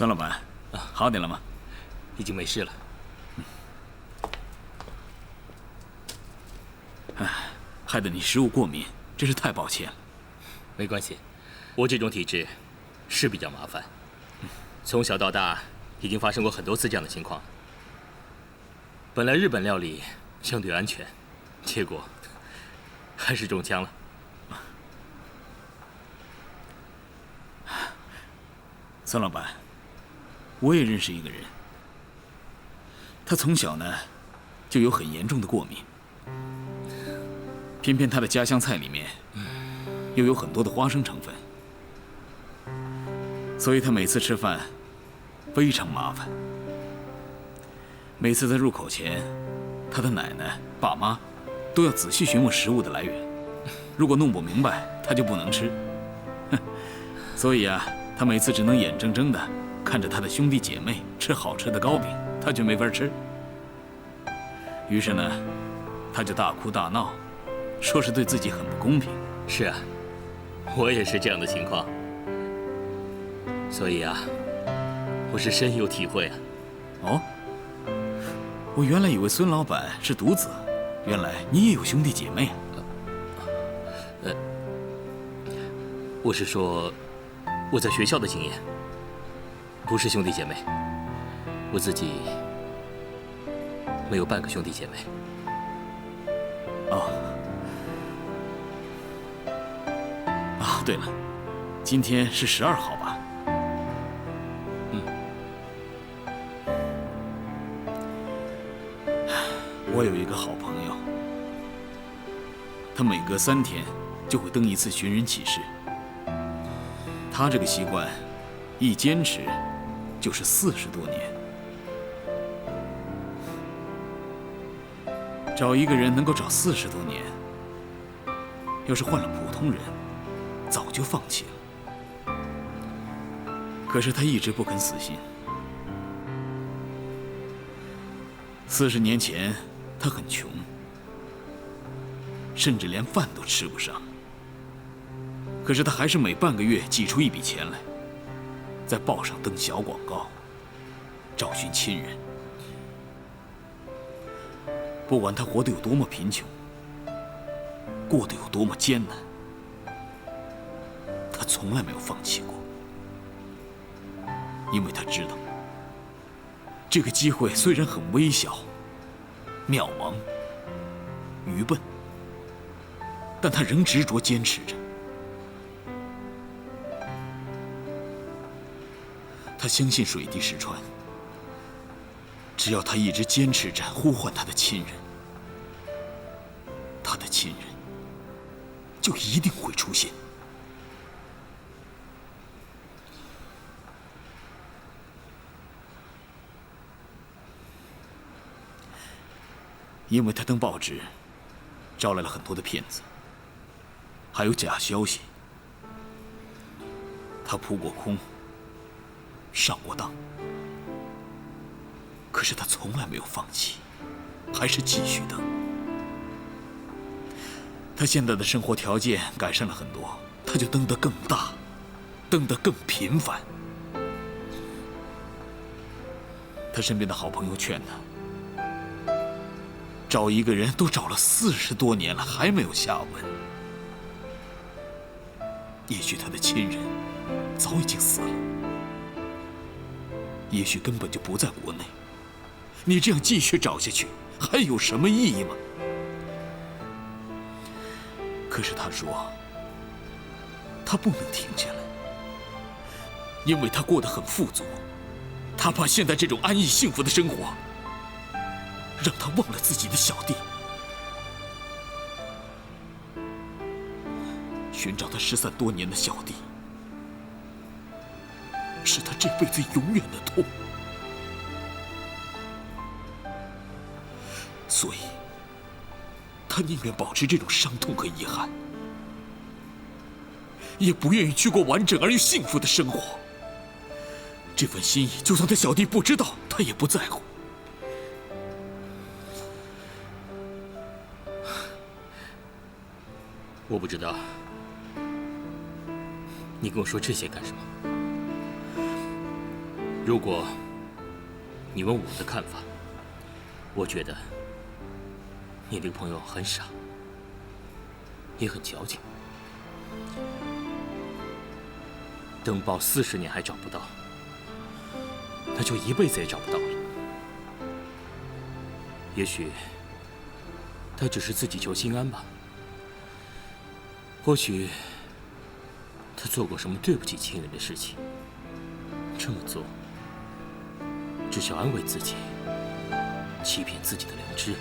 孙老板，好点了吗？已经没事了。害得你食物过敏，真是太抱歉了。没关系，我这种体质是比较麻烦，从小到大已经发生过很多次这样的情况。本来日本料理相对安全，结果还是中枪了。孙老板，我也认识一个人，他从小呢就有很严重的过敏，偏偏他的家乡菜里面又有很多的花生成分，所以他每次吃饭非常麻烦。每次在入口前，他的奶奶、爸妈都要仔细询问食物的来源，如果弄不明白，他就不能吃。所以啊，他每次只能眼睁睁地看着他的兄弟姐妹吃好吃的糕饼，他却没法吃。于是呢，他就大哭大闹，说是对自己很不公平。是啊，我也是这样的情况，所以啊，我是深有体会啊。哦，我原来以为孙老板是独子，原来你也有兄弟姐妹啊。我是说我在学校的经验，不是兄弟姐妹。我自己没有半个兄弟姐妹。哦。啊，对了，今天是12号吧？我有一个好朋友，他每隔3天就会登一次寻人启事。他这个习惯，一坚持就是40多年。找一个人能够找40多年，要是换了普通人，早就放弃了。可是他一直不肯死心。40年前，他很穷，甚至连饭都吃不上。可是他还是每半个月挤出一笔钱来，在报上登小广告，找寻亲人。不管他活得有多么贫穷，过得有多么艰难，他从来没有放弃过。因为他知道，这个机会虽然很微小、渺茫、愚笨，但他仍执着坚持着。他相信水滴石穿，只要他一直坚持着呼唤他的亲人，他的亲人就一定会出现。因为他登报纸，招来了很多的骗子，还有假消息。他扑过空，上过当，可是他从来没有放弃，还是继续登。他现在的生活条件改善了很多，他就登得更大，登得更频繁。他身边的好朋友劝他，找一个人都找了40多年了，还没有下文。也许他的亲人早已经死了，也许根本就不在国内。你这样继续找下去，还有什么意义吗？可是他说，他不能停下来，因为他过得很富足，他怕现在这种安逸幸福的生活让他忘了自己的小弟。寻找他失散多年的小弟，是他这辈子永远的痛。所以，他宁愿保持这种伤痛和遗憾，也不愿意去过完整而又幸福的生活。这份心意，就算他小弟不知道，他也不在乎。我不知道，你跟我说这些干什么？如果你问我的看法，我觉得你那个朋友很傻，也很矫情。登报40年还找不到，那就一辈子也找不到了。也许他只是自己求心安吧。或许他做过什么对不起亲人的事情，这么做只想安慰自己，欺骗自己的良知。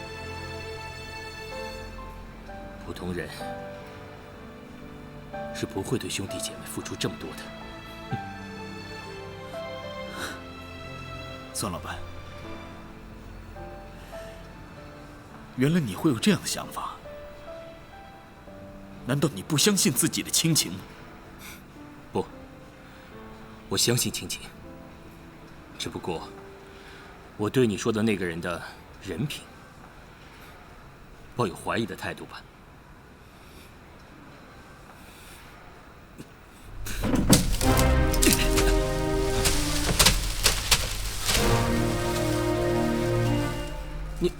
普通人是不会对兄弟姐妹付出这么多的。孙老板，原来你会有这样的想法？难道你不相信自己的亲情吗？不，我相信亲情。只不过，我对你说的那个人的人品抱有怀疑的态度吧。你。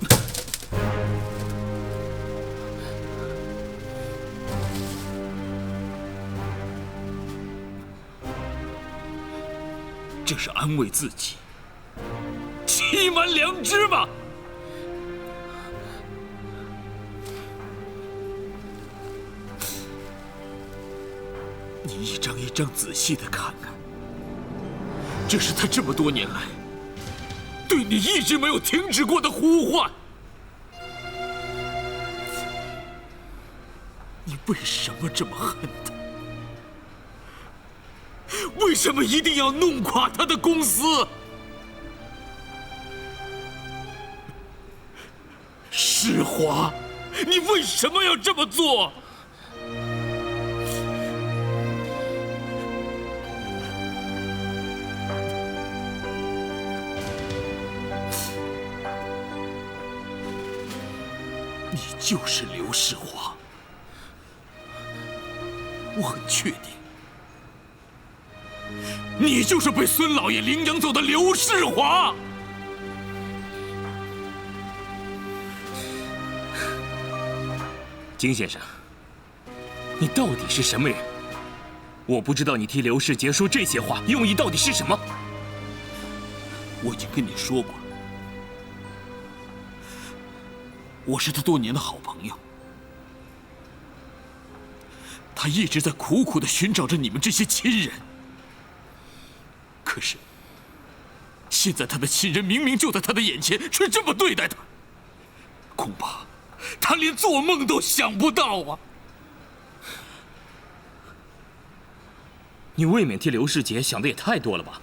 这是安慰自己，欺瞒良知吗？你一张一张仔细的看看，这是他这么多年来对你一直没有停止过的呼唤。你为什么这么恨他？为什么一定要弄垮他的公司？世华，你为什么要这么做？你就是刘世华，我很确定。你就是被孙老爷领养走的刘世华！金先生，你到底是什么人？我不知道你替刘世杰说这些话用意到底是什么。我已经跟你说过了，我是他多年的好朋友，他一直在苦苦地寻找着你们这些亲人。可是，现在他的亲人明明就在他的眼前，却这么对待他，恐怕他连做梦都想不到啊！你未免替刘世杰想的也太多了吧，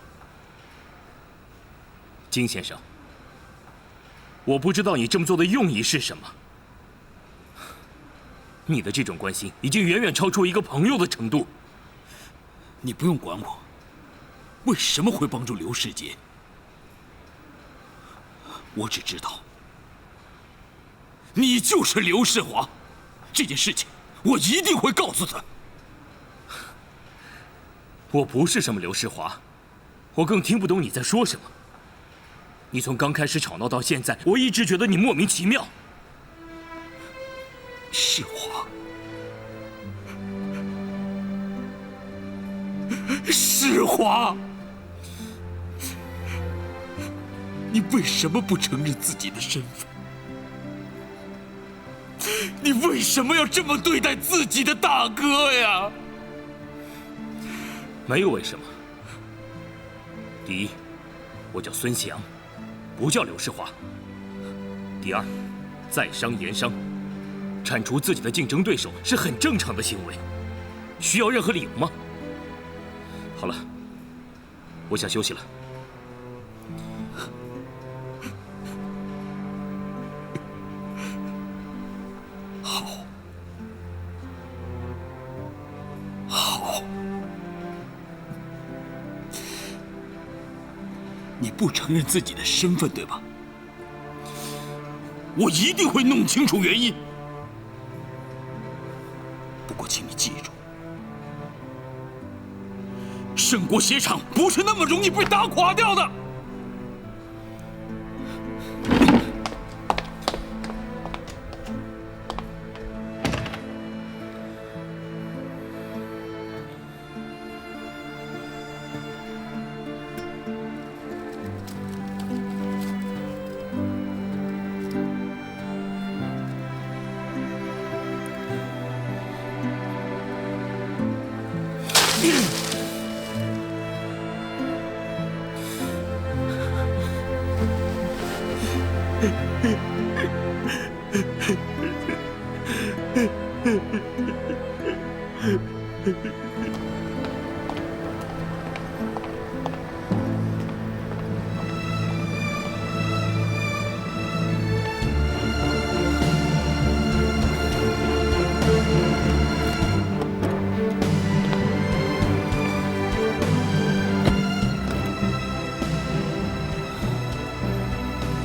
金先生。我不知道你这么做的用意是什么。你的这种关心已经远远超出一个朋友的程度。你不用管我。为什么会帮助刘世杰？我只知道，你就是刘世华。这件事情，我一定会告诉他。我不是什么刘世华，我更听不懂你在说什么。你从刚开始吵闹到现在，我一直觉得你莫名其妙。世华，世华。你为什么不承认自己的身份？你为什么要这么对待自己的大哥呀？没有为什么。第一，我叫孙祥，不叫刘世华。第二，在商言商，铲除自己的竞争对手是很正常的行为，需要任何理由吗？好了，我想休息了。你不承认自己的身份，对吧？我一定会弄清楚原因。不过，请你记住，圣国鞋厂不是那么容易被打垮掉的。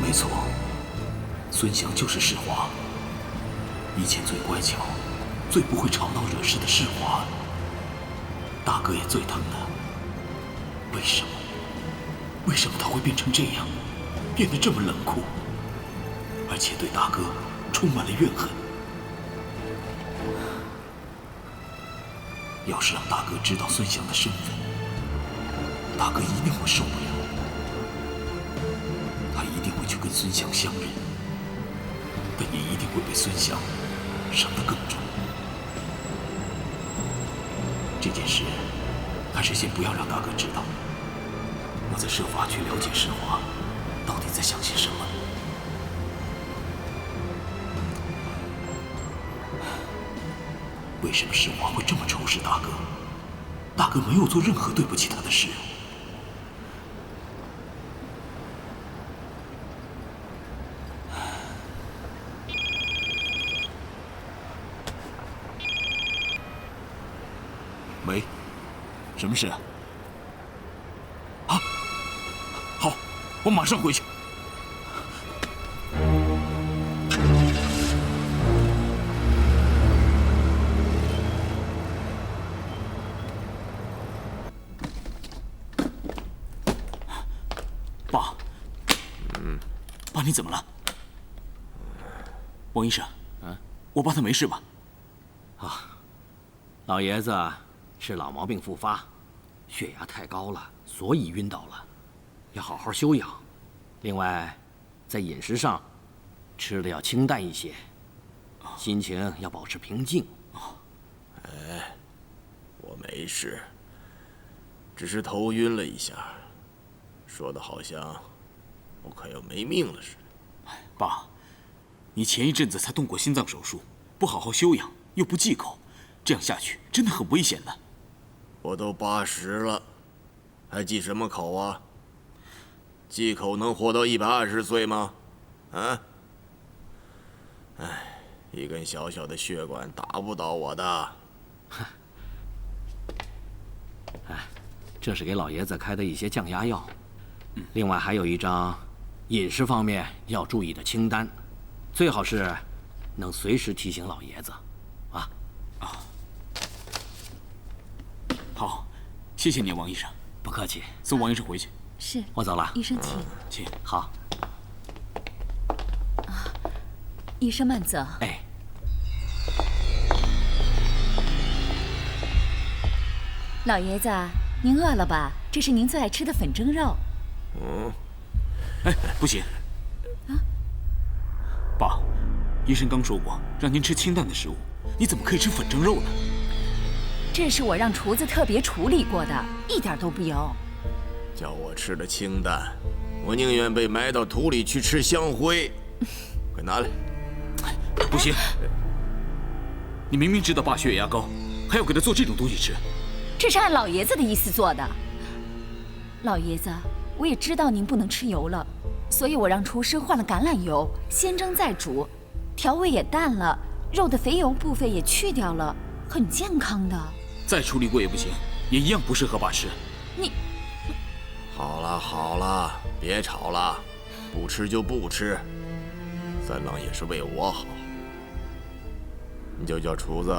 没错，孙祥就是世华。以前最乖巧、最不会吵闹惹事的世华，大哥也最疼的。为什么？为什么他会变成这样，变得这么冷酷，而且对大哥充满了怨恨？要是让大哥知道孙祥的身份，大哥一定会受不了。他一定会去跟孙祥相认，但也一定会被孙祥伤得更重。这件事还是先不要让大哥知道，我再设法去了解世华到底在想些什么。为什么世华会这么仇视大哥？大哥没有做任何对不起他的事。喂，什么事啊？啊，好，我马上回去。爸，爸，你怎么了？王医生，我爸他没事吧？老爷子是老毛病复发，血压太高了，所以晕倒了，要好好休养。另外，在饮食上，吃的要清淡一些，心情要保持平静。我没事，只是头晕了一下，说的好像我快要没命了似的。爸，你前一阵子才动过心脏手术，不好好休养，又不忌口，这样下去真的很危险的。我都80了，还忌什么口啊？忌口能活到120岁吗？啊？哎，一根小小的血管打不倒我的。这是给老爷子开的一些降压药，另外还有一张饮食方面要注意的清单，最好是能随时提醒老爷子。好，谢谢你，王医生。不客气，送王医生回去。是，我走了。医生请。请。好。医生慢走。哎。老爷子，您饿了吧？这是您最爱吃的粉蒸肉。哎，不行。爸，医生刚说过让您吃清淡的食物，你怎么可以吃粉蒸肉呢？这是我让厨子特别处理过的，一点都不油。叫我吃的清淡，我宁愿被埋到土里去吃香灰。快拿来！不行，你明明知道爸血压高，还要给他做这种东西吃。这是按老爷子的意思做的。老爷子，我也知道您不能吃油了，所以我让厨师换了橄榄油，先蒸再煮，调味也淡了，肉的肥油部分也去掉了，很健康的。再处理过也不行，也一样不适合爸吃。你，好了好了，别吵了，不吃就不吃。三郎也是为我好，你就叫厨子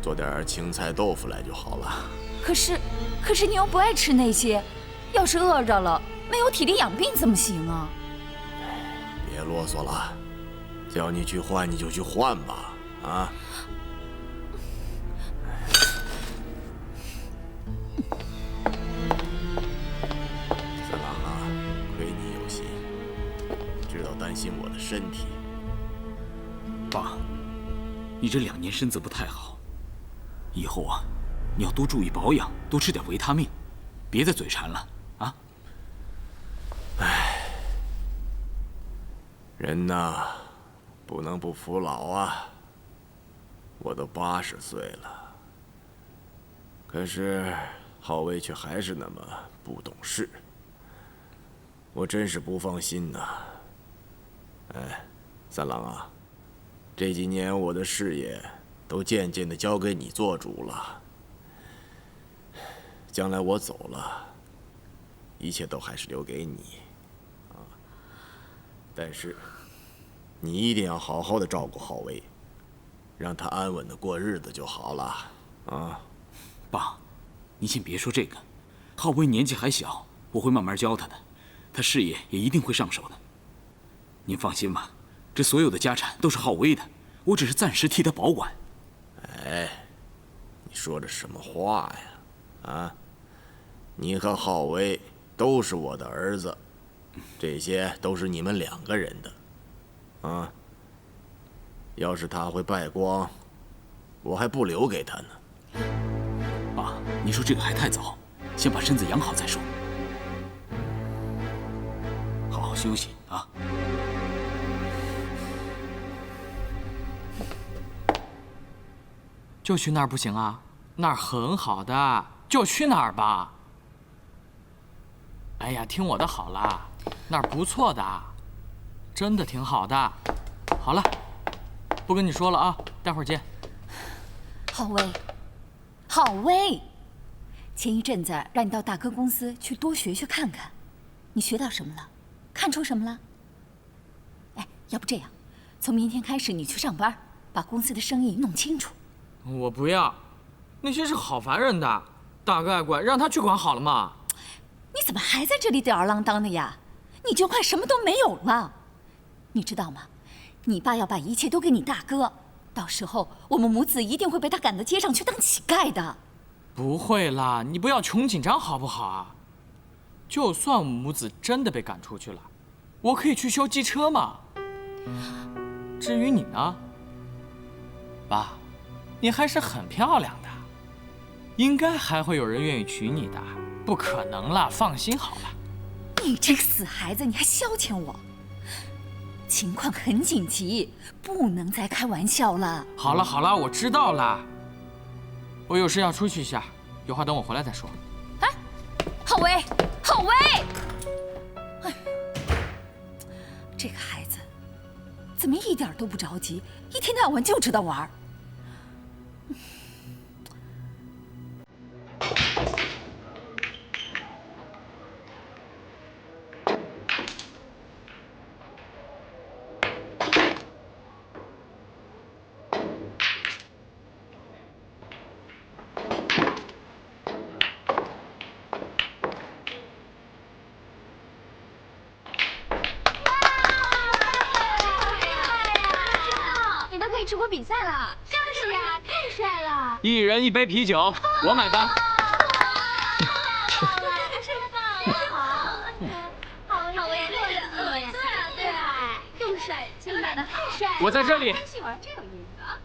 做点青菜豆腐来就好了。可是你又不爱吃那些，要是饿着了，没有体力养病怎么行啊？别啰嗦了，叫你去换你就去换吧，啊！三郎啊，亏你有心，知道担心我的身体。爸，你这2年身子不太好，以后啊，你要多注意保养，多吃点维他命，别再嘴馋了啊！唉，人呐，不能不服老啊。我都80岁了，可是浩威却还是那么不懂事，我真是不放心呐。哎，三郎啊，这几年我的事业都渐渐地交给你做主了。将来我走了，一切都还是留给你，啊！但是，你一定要好好的照顾浩威，让他安稳的过日子就好了，啊！爸，你先别说这个，浩威年纪还小，我会慢慢教他的，他事业也一定会上手的。您放心吧，这所有的家产都是浩威的，我只是暂时替他保管。哎，你说的什么话呀？啊！你和浩威都是我的儿子，这些都是你们2个人的，啊！要是他会败光，我还不留给他呢。爸，你说这个还太早，先把身子养好再说。好好休息啊。就去那儿不行啊？那儿很好的，就去那儿吧。哎呀，听我的好啦，那儿不错的，真的挺好的。好了，不跟你说了啊，待会儿见。浩威，浩威，前一阵子让你到大哥公司去多学学看看，你学到什么了？看出什么了？哎，要不这样，从明天开始你去上班，把公司的生意弄清楚。我不要，那些是好烦人的，大哥爱管，让他去管好了嘛。你怎么还在这里吊儿郎当的呀？你就快什么都没有了，你知道吗？你爸要把一切都给你大哥，到时候我们母子一定会被他赶到街上去当乞丐的。不会啦，你不要穷紧张好不好啊？就算我们母子真的被赶出去了，我可以去修机车嘛。至于你呢，爸，你还是很漂亮的，应该还会有人愿意娶你的。不可能啦，放心好了。你这个死孩子，你还消遣我！情况很紧急，不能再开玩笑了。好了好了，我知道了。我有事要出去一下，有话等我回来再说。哎，浩威，浩威！哎呀，这个孩子怎么一点都不着急，一天到晚就知道玩。直播比赛了，就是呀，太帅了！一人1杯啤酒，我买单。好威呀，对啊，又帅，真的太帅了！我在这里。戏玩真有意思啊！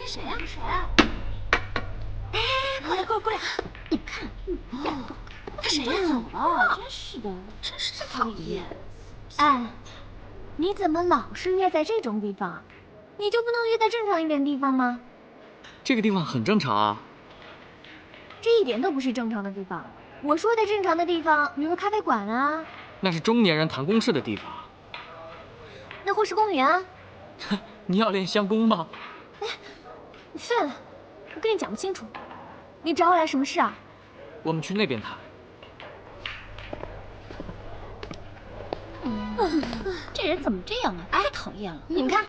谁呀？谁啊？哎，过来！你看，他谁呀？走了，真是的，真是讨厌。哎，你怎么老是约在这种地方？你就不能约在正常一点的地方吗？这个地方很正常啊。这一点都不是正常的地方。我说的正常的地方，比如咖啡馆啊。那是中年人谈公事的地方。那或是公园啊。你要练相公吗？哎，你废了！我跟你讲不清楚。你找我来什么事啊？我们去那边谈。这人怎么这样啊？太讨厌了！你们看。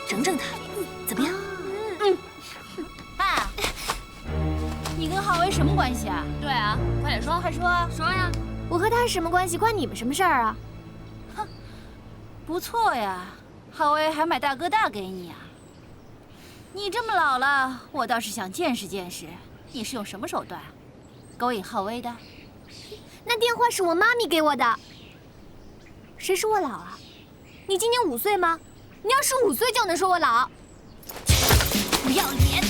整整他，怎么样？爸，你跟浩威什么关系啊？对啊，快点说，快说，说呀！我和他什么关系？关你们什么事儿啊？哼，不错呀，浩威还买大哥大给你啊。你这么老了，我倒是想见识见识，你是用什么手段勾引浩威的？那电话是我妈咪给我的。谁说我老啊？你今年5岁吗？你要15岁就能说我老？不要脸！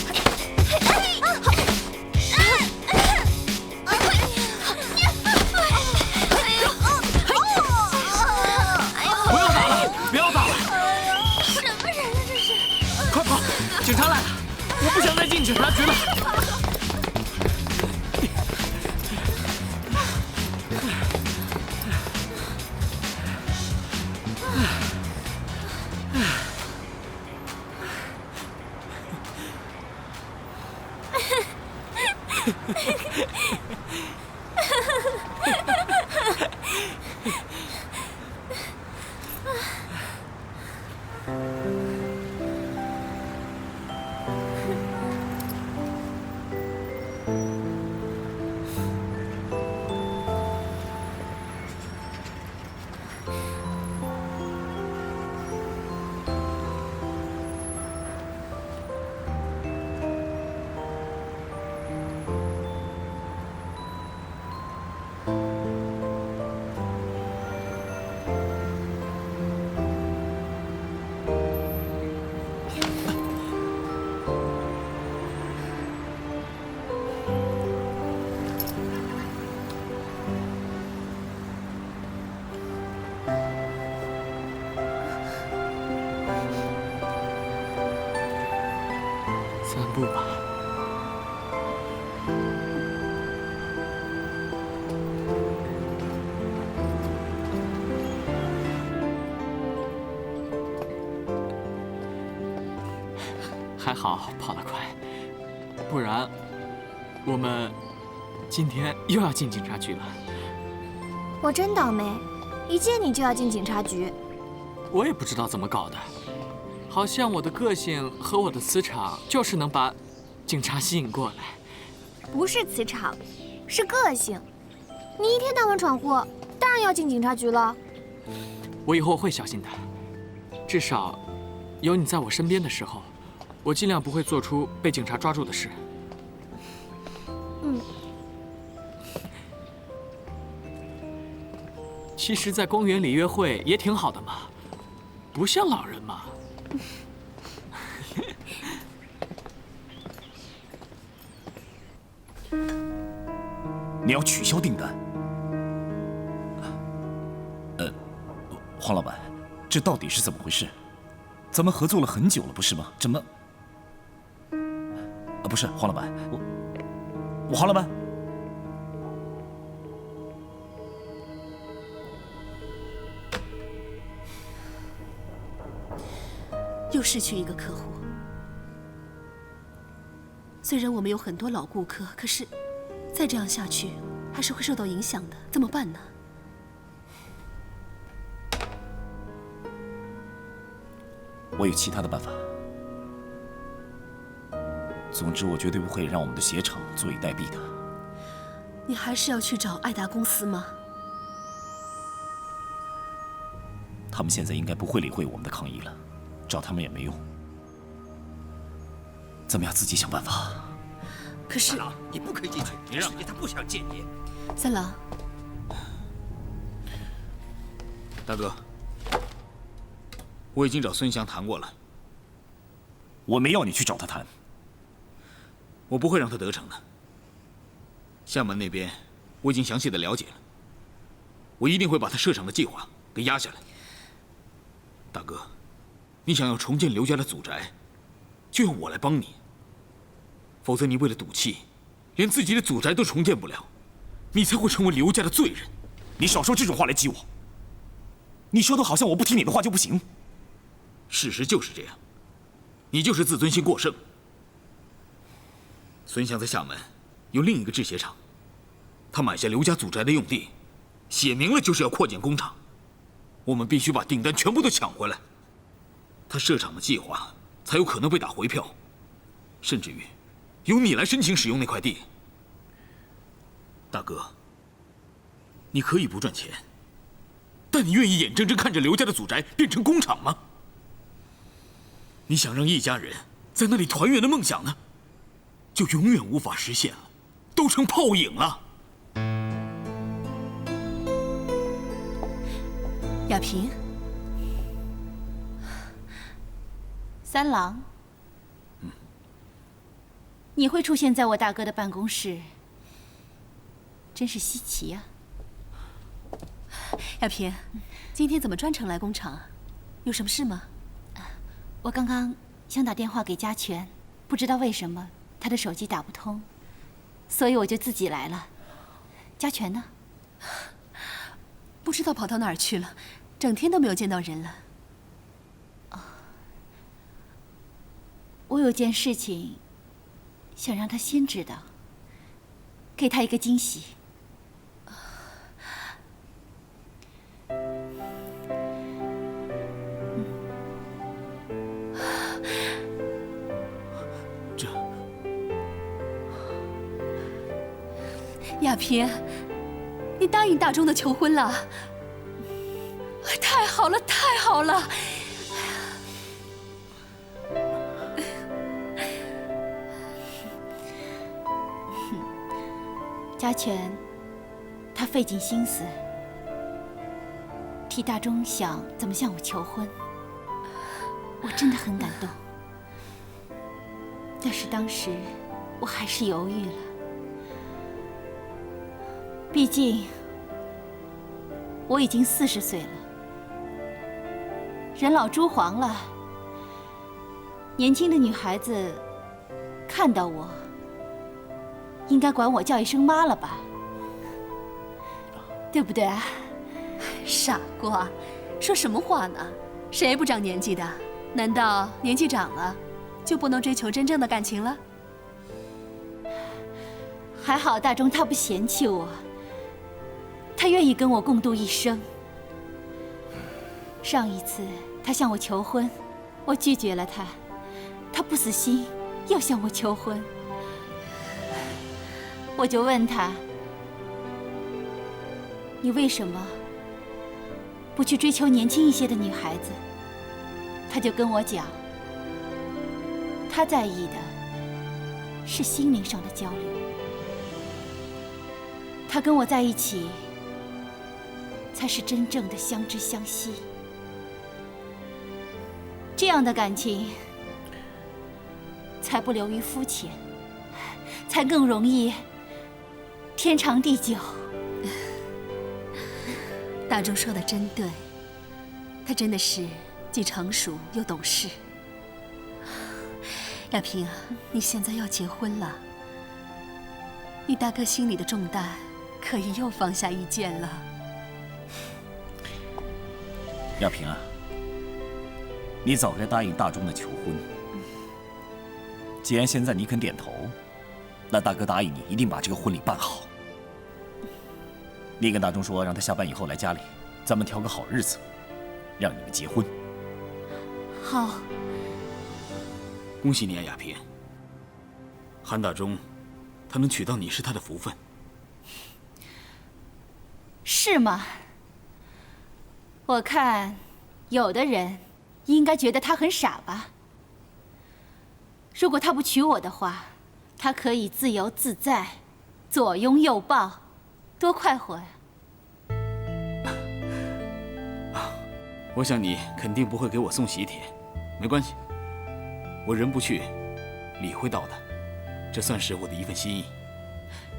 不要打了，不要打了！什么人啊这是？快跑！警察来了！我不想再进警察局了。散步吧。还好跑得快，不然我们今天又要进警察局了。我真倒霉，一见你就要进警察局。我也不知道怎么搞的，好像我的个性和我的磁场就是能把警察吸引过来。不是磁场，是个性。你一天到晚闯祸，当然要进警察局了。我以后会小心的，至少有你在我身边的时候，我尽量不会做出被警察抓住的事。嗯。其实，在公园里约会也挺好的嘛，不像老人嘛。你要取消订单？黄老板，这到底是怎么回事？咱们合作了很久了，不是吗？怎么？不是黄老板，我黄老板。又失去一个客户。虽然我们有很多老顾客，可是再这样下去，还是会受到影响的。怎么办呢？我有其他的办法。总之，我绝对不会让我们的鞋厂坐以待毙的。你还是要去找爱达公司吗？他们现在应该不会理会我们的抗议了。找他们也没用，咱们要自己想办法。可是，三郎，你不可以进去，你让他不想见你。三郎，大哥，我已经找孙祥谈过了。我没要你去找他谈，我不会让他得逞的。厦门那边我已经详细的了解了，我一定会把他设厂的计划给压下来。大哥。你想要重建刘家的祖宅，就要我来帮你。否则你为了赌气，连自己的祖宅都重建不了，你才会成为刘家的罪人。你少说这种话来激我。你说的好像我不听你的话就不行。事实就是这样，你就是自尊心过剩。孙祥在厦门有另一个制鞋厂，他买下刘家祖宅的用地，写明了就是要扩建工厂。我们必须把订单全部都抢回来。他设厂的计划才有可能被打回票，甚至于由你来申请使用那块地。大哥，你可以不赚钱，但你愿意眼睁睁看着刘家的祖宅变成工厂吗？你想让一家人在那里团圆的梦想呢，就永远无法实现了，都成泡影了。亚萍，三郎，你会出现在我大哥的办公室，真是稀奇呀。亚萍，今天怎么专程来工厂啊？有什么事吗？我刚刚想打电话给家全，不知道为什么他的手机打不通，所以我就自己来了。家全呢？不知道跑到哪儿去了，整天都没有见到人了。我有件事情想让他先知道，给他一个惊喜。亚萍，你答应大钟的求婚了？太好了，太好了！家全，他费尽心思替大钟想怎么向我求婚，我真的很感动。但是当时我还是犹豫了。毕竟，我已经40岁了，人老珠黄了。年轻的女孩子看到我，应该管我叫一声妈了吧？对不对啊？傻瓜，说什么话呢？谁不长年纪的？难道年纪长了，就不能追求真正的感情了？还好大钟他不嫌弃我。他愿意跟我共度一生。上一次他向我求婚，我拒绝了他，他不死心，又向我求婚。我就问他：“你为什么不去追求年轻一些的女孩子？”他就跟我讲，他在意的是心灵上的交流。他跟我在一起，才是真正的相知相惜。这样的感情，才不流于肤浅，才更容易天长地久。大钟说的真对，他真的是既成熟又懂事。亚萍啊，你现在要结婚了，你大哥心里的重担可以又放下一件了。亚萍啊，你早该答应大钟的求婚。既然现在你肯点头，那大哥答应你一定把这个婚礼办好。你跟大钟说，让他下班以后来家里，咱们挑个好日子，让你们结婚。好。恭喜你啊，亚萍。韩大钟，他能娶到你是他的福分。是吗？我看，有的人应该觉得他很傻吧。如果他不娶我的话，他可以自由自在，左拥右抱，多快活呀！我想你肯定不会给我送喜帖，没关系，我人不去，礼会到的，这算是我的一份心意。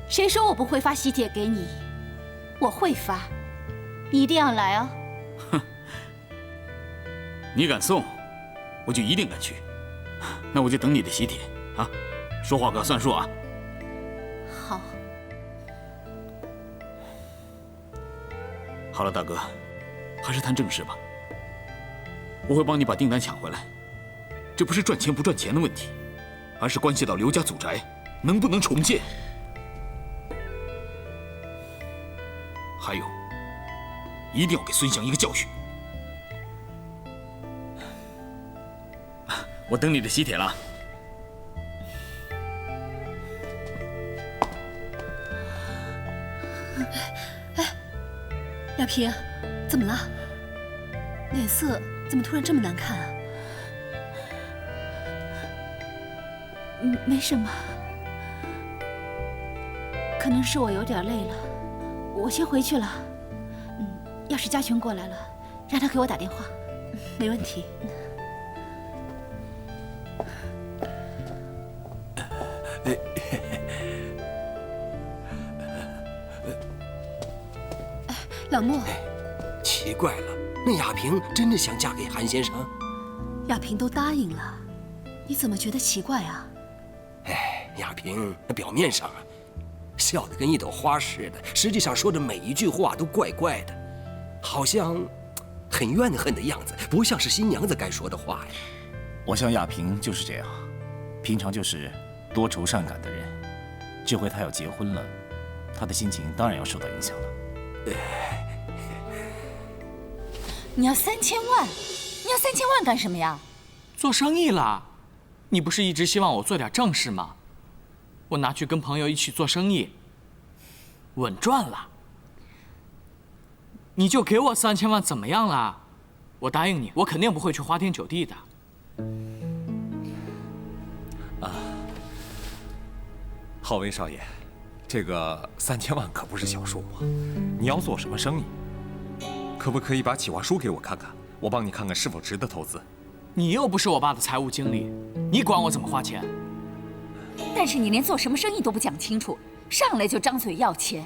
谁说我不会发喜帖给你？我会发，你一定要来哦。哼，你敢送，我就一定敢去。那我就等你的喜帖啊，说话可要算数啊。好。好了，大哥，还是谈正事吧。我会帮你把订单抢回来，这不是赚钱不赚钱的问题，而是关系到刘家祖宅能不能重建。还有，一定要给孙祥一个教训。我等你的喜帖了。亚萍，怎么了？脸色怎么突然这么难看啊？没什么，可能是我有点累了，我先回去了。要是嘉全过来了，让他给我打电话。没问题。老莫，奇怪了，那亚萍真的想嫁给韩先生？亚萍都答应了，你怎么觉得奇怪啊？亚萍那表面上啊，笑得跟一朵花似的，实际上说的每一句话都怪怪的，好像很怨恨的样子，不像是新娘子该说的话呀。我想亚萍就是这样，平常就是多愁善感的人，这回她要结婚了，她的心情当然要受到影响了。你要3000万？你要3000万干什么呀？做生意啦！你不是一直希望我做点正事吗？我拿去跟朋友一起做生意，稳赚了。你就给我3000万怎么样啦？我答应你，我肯定不会去花天酒地的。浩威少爷，这个3000万可不是小数目。你要做什么生意？可不可以把企划书给我看看？我帮你看看是否值得投资。你又不是我爸的财务经理，你管我怎么花钱？但是你连做什么生意都不讲清楚，上来就张嘴要钱，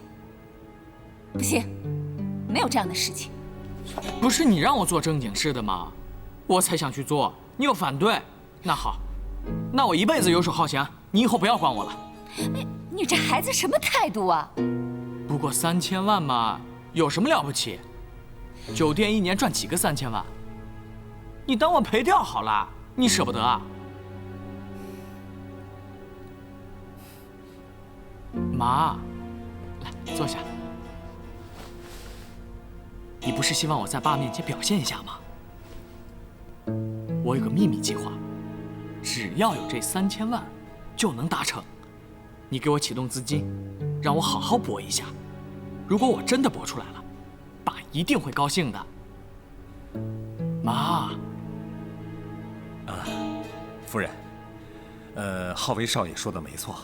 不行，没有这样的事情。不是你让我做正经事的吗？我才想去做，你又反对。那好，那我一辈子游手好闲，你以后不要管我了。你这孩子什么态度啊？不过3000万嘛，有什么了不起？酒店1年赚几个3000万？你当我赔掉好了，你舍不得啊？妈，来坐下。你不是希望我在爸面前表现一下吗？我有个秘密计划，只要有这3000万，就能达成。你给我启动资金，让我好好搏一下。如果我真的搏出来了，爸一定会高兴的。妈。夫人，浩威少爷说的没错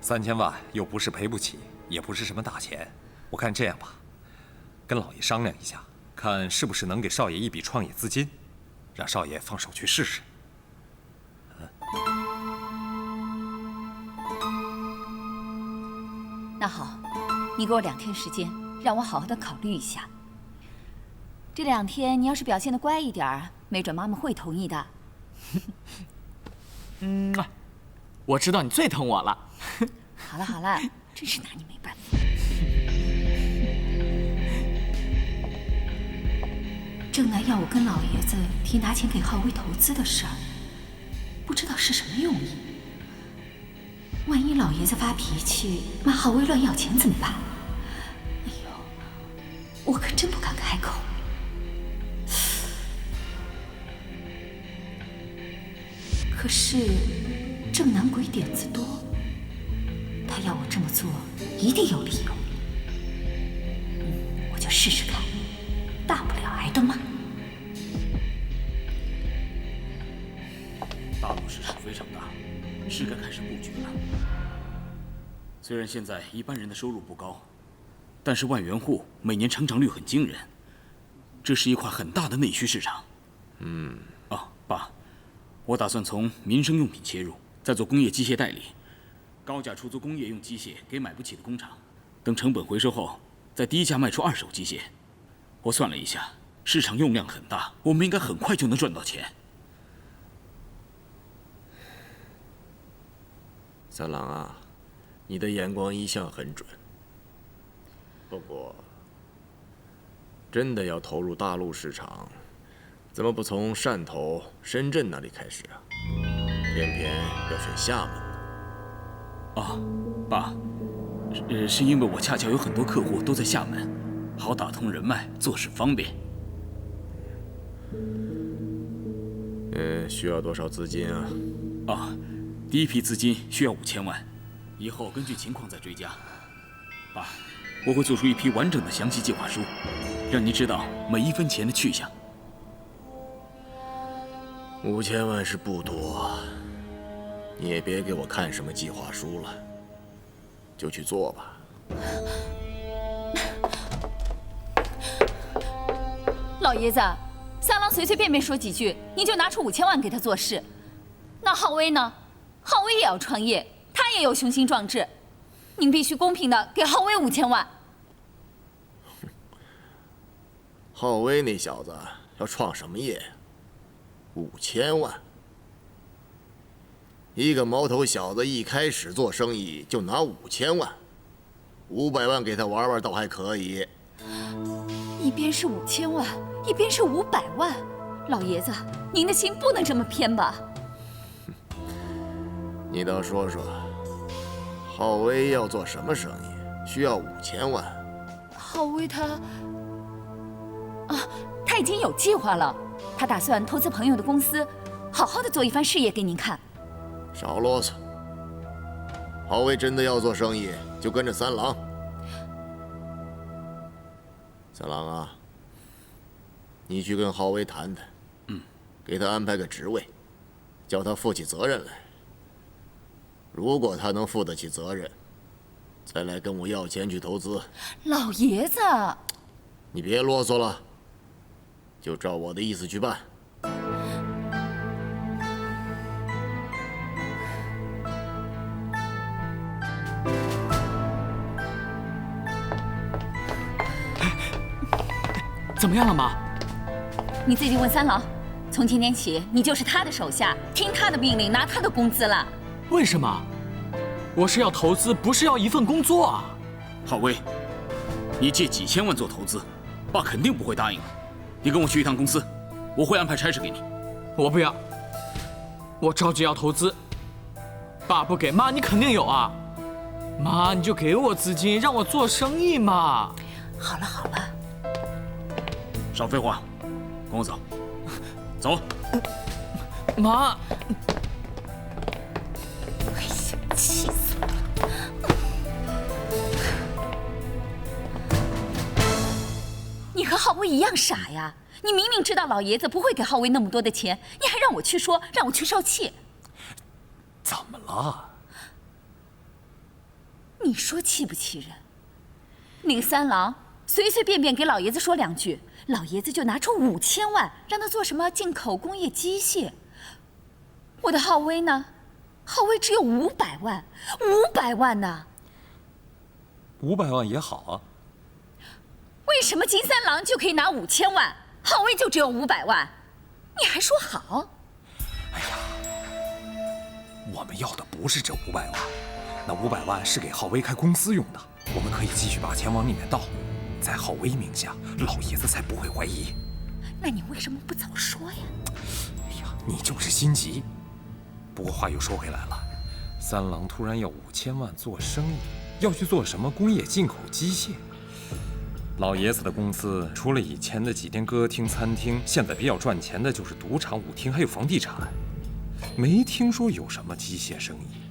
，3000万又不是赔不起，也不是什么大钱。我看这样吧，跟老爷商量一下，看是不是能给少爷一笔创业资金，让少爷放手去试试。那好，你给我2天时间，让我好好的考虑一下。这2天你要是表现得乖一点，没准妈妈会同意的。我知道你最疼我了。好了好了，真是拿你没办法。郑南要我跟老爷子提拿钱给浩威投资的事儿，不知道是什么用意。万一老爷子发脾气，骂浩威乱要钱怎么办？哎呦，我可真不敢开口。可是郑南鬼点子多，他要我这么做，一定有理由。我就试试看，大不了挨顿骂。大陆市场非常大，是该开始布局了。虽然现在一般人的收入不高，但是万元户每年成长率很惊人，这是一块很大的内需市场。爸，我打算从民生用品切入，再做工业机械代理，高价出租工业用机械给买不起的工厂，等成本回收后，再低价卖出二手机械。我算了一下，市场用量很大，我们应该很快就能赚到钱。三郎啊，你的眼光一向很准。不过，真的要投入大陆市场，怎么不从汕头、深圳那里开始啊？偏偏要选厦门。爸，是因为我恰巧有很多客户都在厦门，好打通人脉，做事方便。需要多少资金啊？啊，第一批资金需要5000万，以后根据情况再追加。爸，我会做出一批完整的详细计划书，让您知道每一分钱的去向。5000万是不多，你也别给我看什么计划书了，就去做吧。老爷子，三郎随随便便说几句，您就拿出5000万给他做事。那浩威呢？浩威也要创业，他也有雄心壮志，您必须公平的给浩威5000万。浩威那小子要创什么业呀？5000万，一个毛头小子一开始做生意就拿5000万，500万给他玩玩倒还可以。一边是5000万，一边是500万，老爷子，您的心不能这么偏吧？你倒说说，浩威要做什么生意？需要5000万？浩威他已经有计划了，他打算投资朋友的公司，好好的做一番事业给您看。少啰嗦！浩威真的要做生意，就跟着三郎。三郎啊，你去跟浩威谈谈，给他安排个职位，叫他负起责任来。如果他能负得起责任，再来跟我要钱去投资。老爷子，你别啰嗦了，就照我的意思去办。怎么样了，妈？你自己问三郎。从今天起，你就是他的手下，听他的命令，拿他的工资了。为什么？我是要投资，不是要一份工作啊！浩威，你借几千万做投资，爸肯定不会答应的。你跟我去一趟公司，我会安排差事给你。我不要，我着急要投资。爸不给，妈你肯定有啊！妈，你就给我资金，让我做生意嘛！好了好了，少废话，跟我走。走。妈。哎呀，气死我了！你和浩威一样傻呀！你明明知道老爷子不会给浩威那么多的钱，你还让我去说，让我去受气。怎么了？你说气不气人？那个三郎随随便便给老爷子说2句，老爷子就拿出5000万让他做什么进口工业机械。我的浩威呢？浩威只有500万，500万呢？500万也好啊。为什么金三郎就可以拿5000万，浩威就只有500万？你还说好？哎呀，我们要的不是这500万，那500万是给浩威开公司用的，我们可以继续把钱往里面倒，在浩威名下，老爷子才不会怀疑。那你为什么不早说呀？哎呀，你就是心急。不过话又说回来了，三郎突然要5000万做生意，要去做什么工业进口机械？老爷子的公司除了以前的几间歌厅、餐厅，现在比较赚钱的就是赌场、舞厅，还有房地产，没听说有什么机械生意。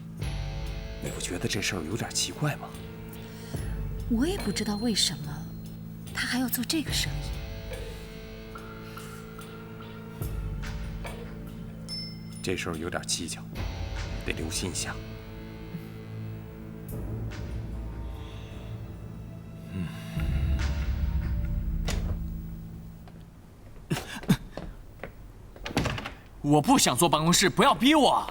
你不觉得这事儿有点奇怪吗？我也不知道为什么他还要做这个生意。这事儿有点蹊跷，得留心一下。我不想坐办公室，不要逼我。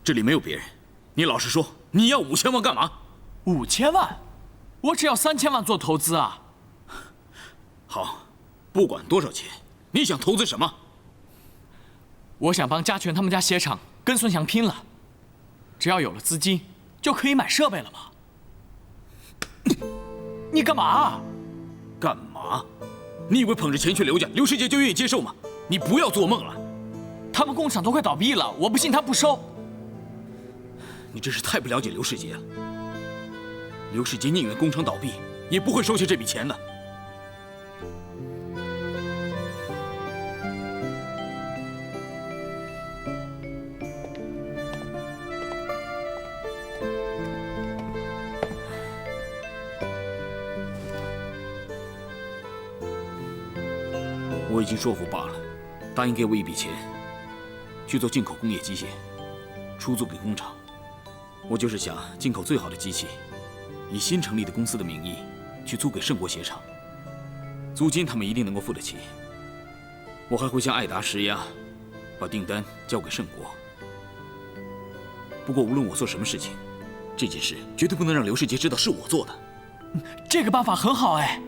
这里没有别人，你老实说，你要5000万干嘛？5000万？我只要3000万做投资啊。好，不管多少钱，你想投资什么？我想帮嘉全他们家鞋厂跟孙祥拼了，只要有了资金，就可以买设备了嘛。你干嘛？干嘛？你以为捧着钱去刘家，刘世杰就愿意接受吗？你不要做梦了。他们工厂都快倒闭了，我不信他不收。你真是太不了解刘世杰了。刘世杰宁愿工厂倒闭，也不会收下这笔钱的。我已经说服爸了，答应给我一笔钱，去做进口工业机械，出租给工厂。我就是想进口最好的机器，以新成立的公司的名义去租给盛国鞋厂，租金他们一定能够付得起。我还会向爱达施压，把订单交给盛国。不过无论我做什么事情，这件事绝对不能让刘世杰知道是我做的。这个办法很好哎。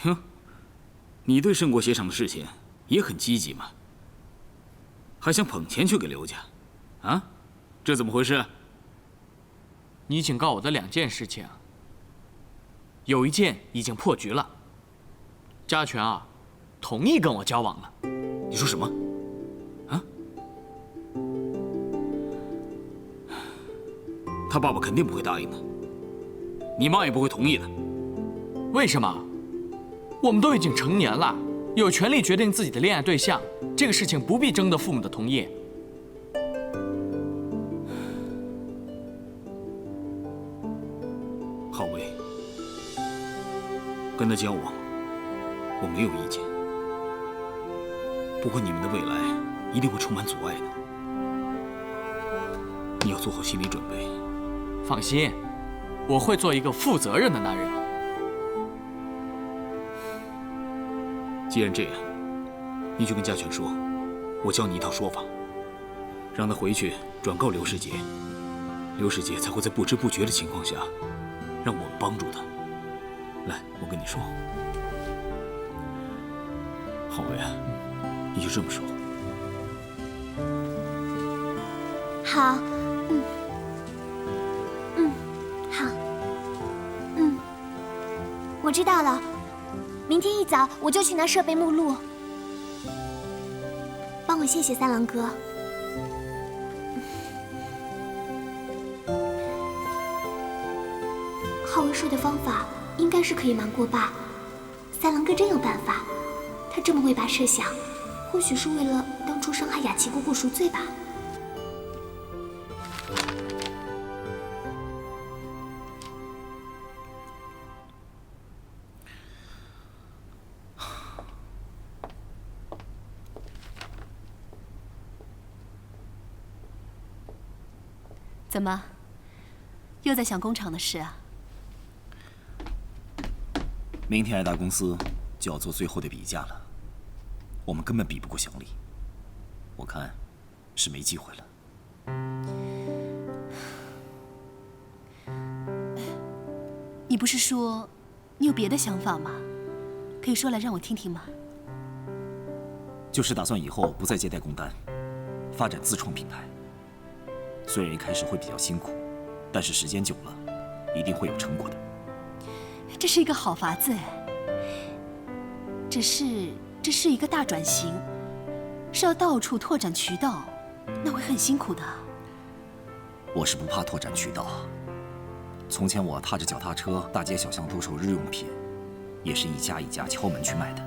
哼，你对盛国鞋厂的事情也很积极嘛，还想捧钱去给刘家，啊？这怎么回事？你警告我的2件事情，有一件已经破局了，家权啊，同意跟我交往了。你说什么？啊？他爸爸肯定不会答应的，你妈也不会同意的。为什么？我们都已经成年了，有权利决定自己的恋爱对象，这个事情不必征得父母的同意。浩威，跟他交往，我没有意见。不过你们的未来一定会充满阻碍的，你要做好心理准备。放心，我会做一个负责任的男人。既然这样，你就跟家权说，我教你一套说法，让他回去转告刘世杰，刘世杰才会在不知不觉的情况下，让我们帮助他。来，我跟你说，浩威啊，你就这么说。好，好，我知道了。明天一早我就去拿设备目录，帮我谢谢三郎哥。浩文说的方法应该是可以瞒过爸。三郎哥真有办法，他这么为爸设想，或许是为了当初伤害雅琪姑姑赎罪吧。怎么，又在想工厂的事啊？明天爱达公司就要做最后的比价了，我们根本比不过祥利，我看是没机会了。你不是说你有别的想法吗？可以说来让我听听吗？就是打算以后不再接待工单，发展自创品牌。虽然一开始会比较辛苦，但是时间久了，一定会有成果的。这是一个好法子哎。只是这是一个大转型，是要到处拓展渠道，那会很辛苦的。我是不怕拓展渠道。从前我踏着脚踏车，大街小巷兜售日用品，也是一家一家敲门去卖的。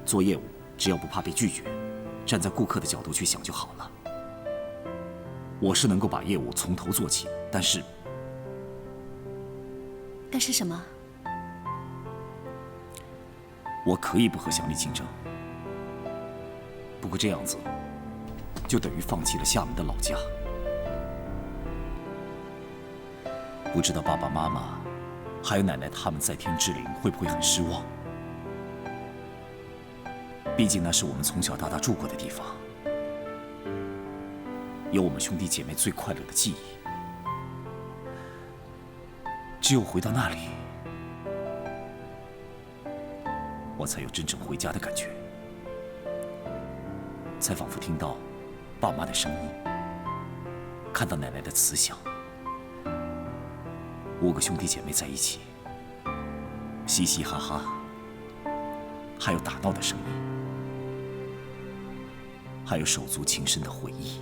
做业务，只要不怕被拒绝，站在顾客的角度去想就好了。我是能够把业务从头做起，但是什么？我可以不和祥利竞争，不过这样子就等于放弃了厦门的老家。不知道爸爸妈妈还有奶奶他们在天之灵会不会很失望？毕竟那是我们从小到大住过的地方，有我们兄弟姐妹最快乐的记忆。只有回到那里，我才有真正回家的感觉，才仿佛听到爸妈的声音，看到奶奶的慈祥。5个兄弟姐妹在一起，嘻嘻哈哈，还有打闹的声音，还有手足情深的回忆。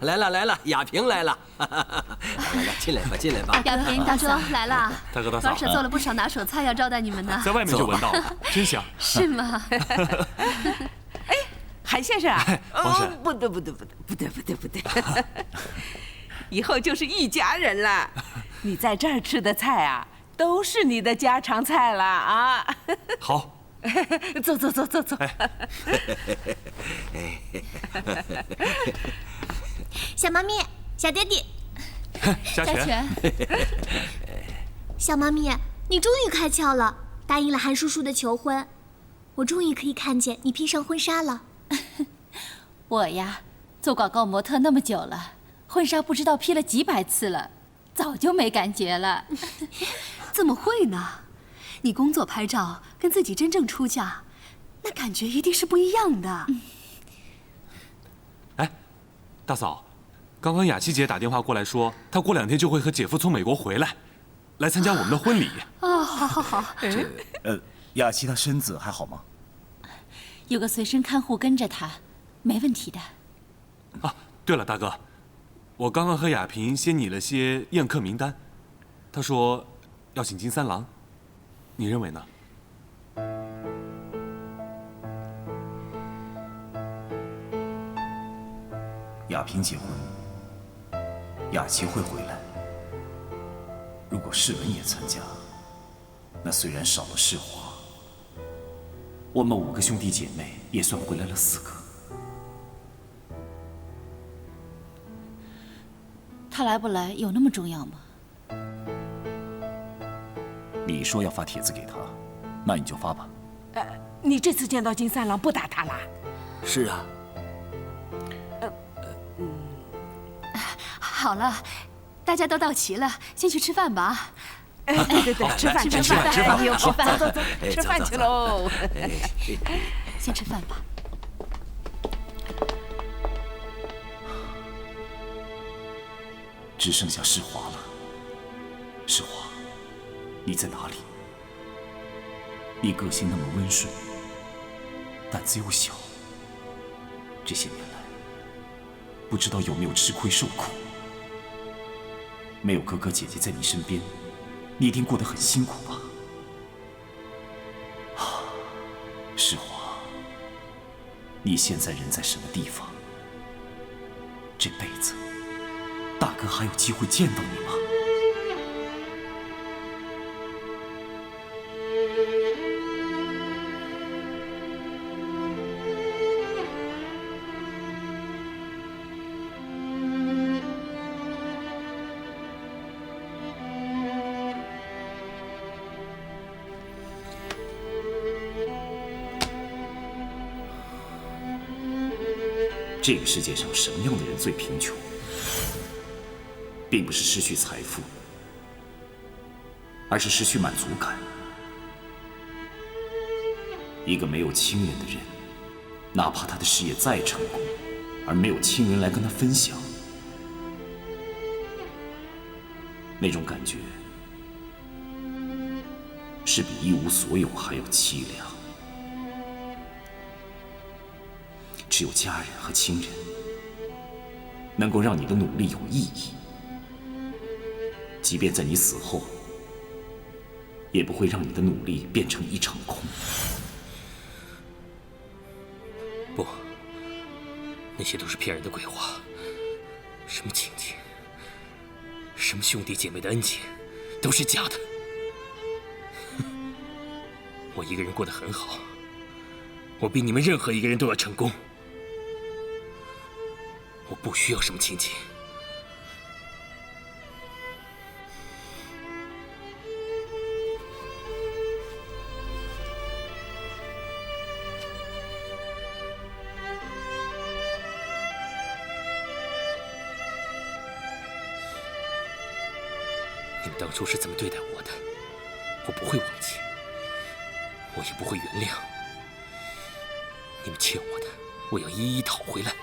来了，雅萍来了，来，进来吧。雅萍大叔来了，大哥大嫂，王婶做了不少拿手菜要招待你们呢。在外面就闻到了，真香。是吗？哎，还韩先生啊，王婶，不对，以后就是一家人了。你在这儿吃的菜啊，都是你的家常菜了啊。好，坐。小猫咪，小爹地，嘉全，小猫咪，你终于开窍了，答应了韩叔叔的求婚，我终于可以看见你披上婚纱了。我呀，做广告模特那么久了，婚纱不知道披了几百次了，早就没感觉了。怎么会呢？你工作拍照跟自己真正出嫁，那感觉一定是不一样的。哎，大嫂，刚刚雅琪姐打电话过来说，她过2天就会和姐夫从美国回来，来参加我们的婚礼。哦，好。雅琪她身子还好吗？有个随身看护跟着她，没问题的。啊，对了，大哥，我刚刚和雅萍先拟了些宴客名单，她说要请金三郎，你认为呢？雅萍结婚，雅琪会回来。如果世文也参加，那虽然少了世华，我们5个兄弟姐妹也算回来了4个。他来不来有那么重要吗？你说要发帖子给他，那你就发吧。你这次见到金三郎不打他啦？是啊。好了，大家都到齐了，先去吃饭吧。对，吃饭，你又吃饭，走，吃饭去喽。先吃饭吧。只剩下世华了。世华，你在哪里？你个性那么温顺，胆子又小，这些年来，不知道有没有吃亏受苦。没有哥哥姐姐在你身边，你一定过得很辛苦吧？世华，你现在人在什么地方？这辈子，大哥还有机会见到你吗？这个世界上什么样的人最贫穷？并不是失去财富，而是失去满足感。一个没有亲人的人，哪怕他的事业再成功，而没有亲人来跟他分享，那种感觉是比一无所有还要凄凉。只有家人和亲人能够让你的努力有意义，即便在你死后，也不会让你的努力变成一场空。不，那些都是骗人的鬼话。什么亲情，什么兄弟姐妹的恩情，都是假的。我一个人过得很好，我比你们任何一个人都要成功。我不需要什么亲情。你们当初是怎么对待我的，我不会忘记，我也不会原谅。你们欠我的，我要一一讨回来。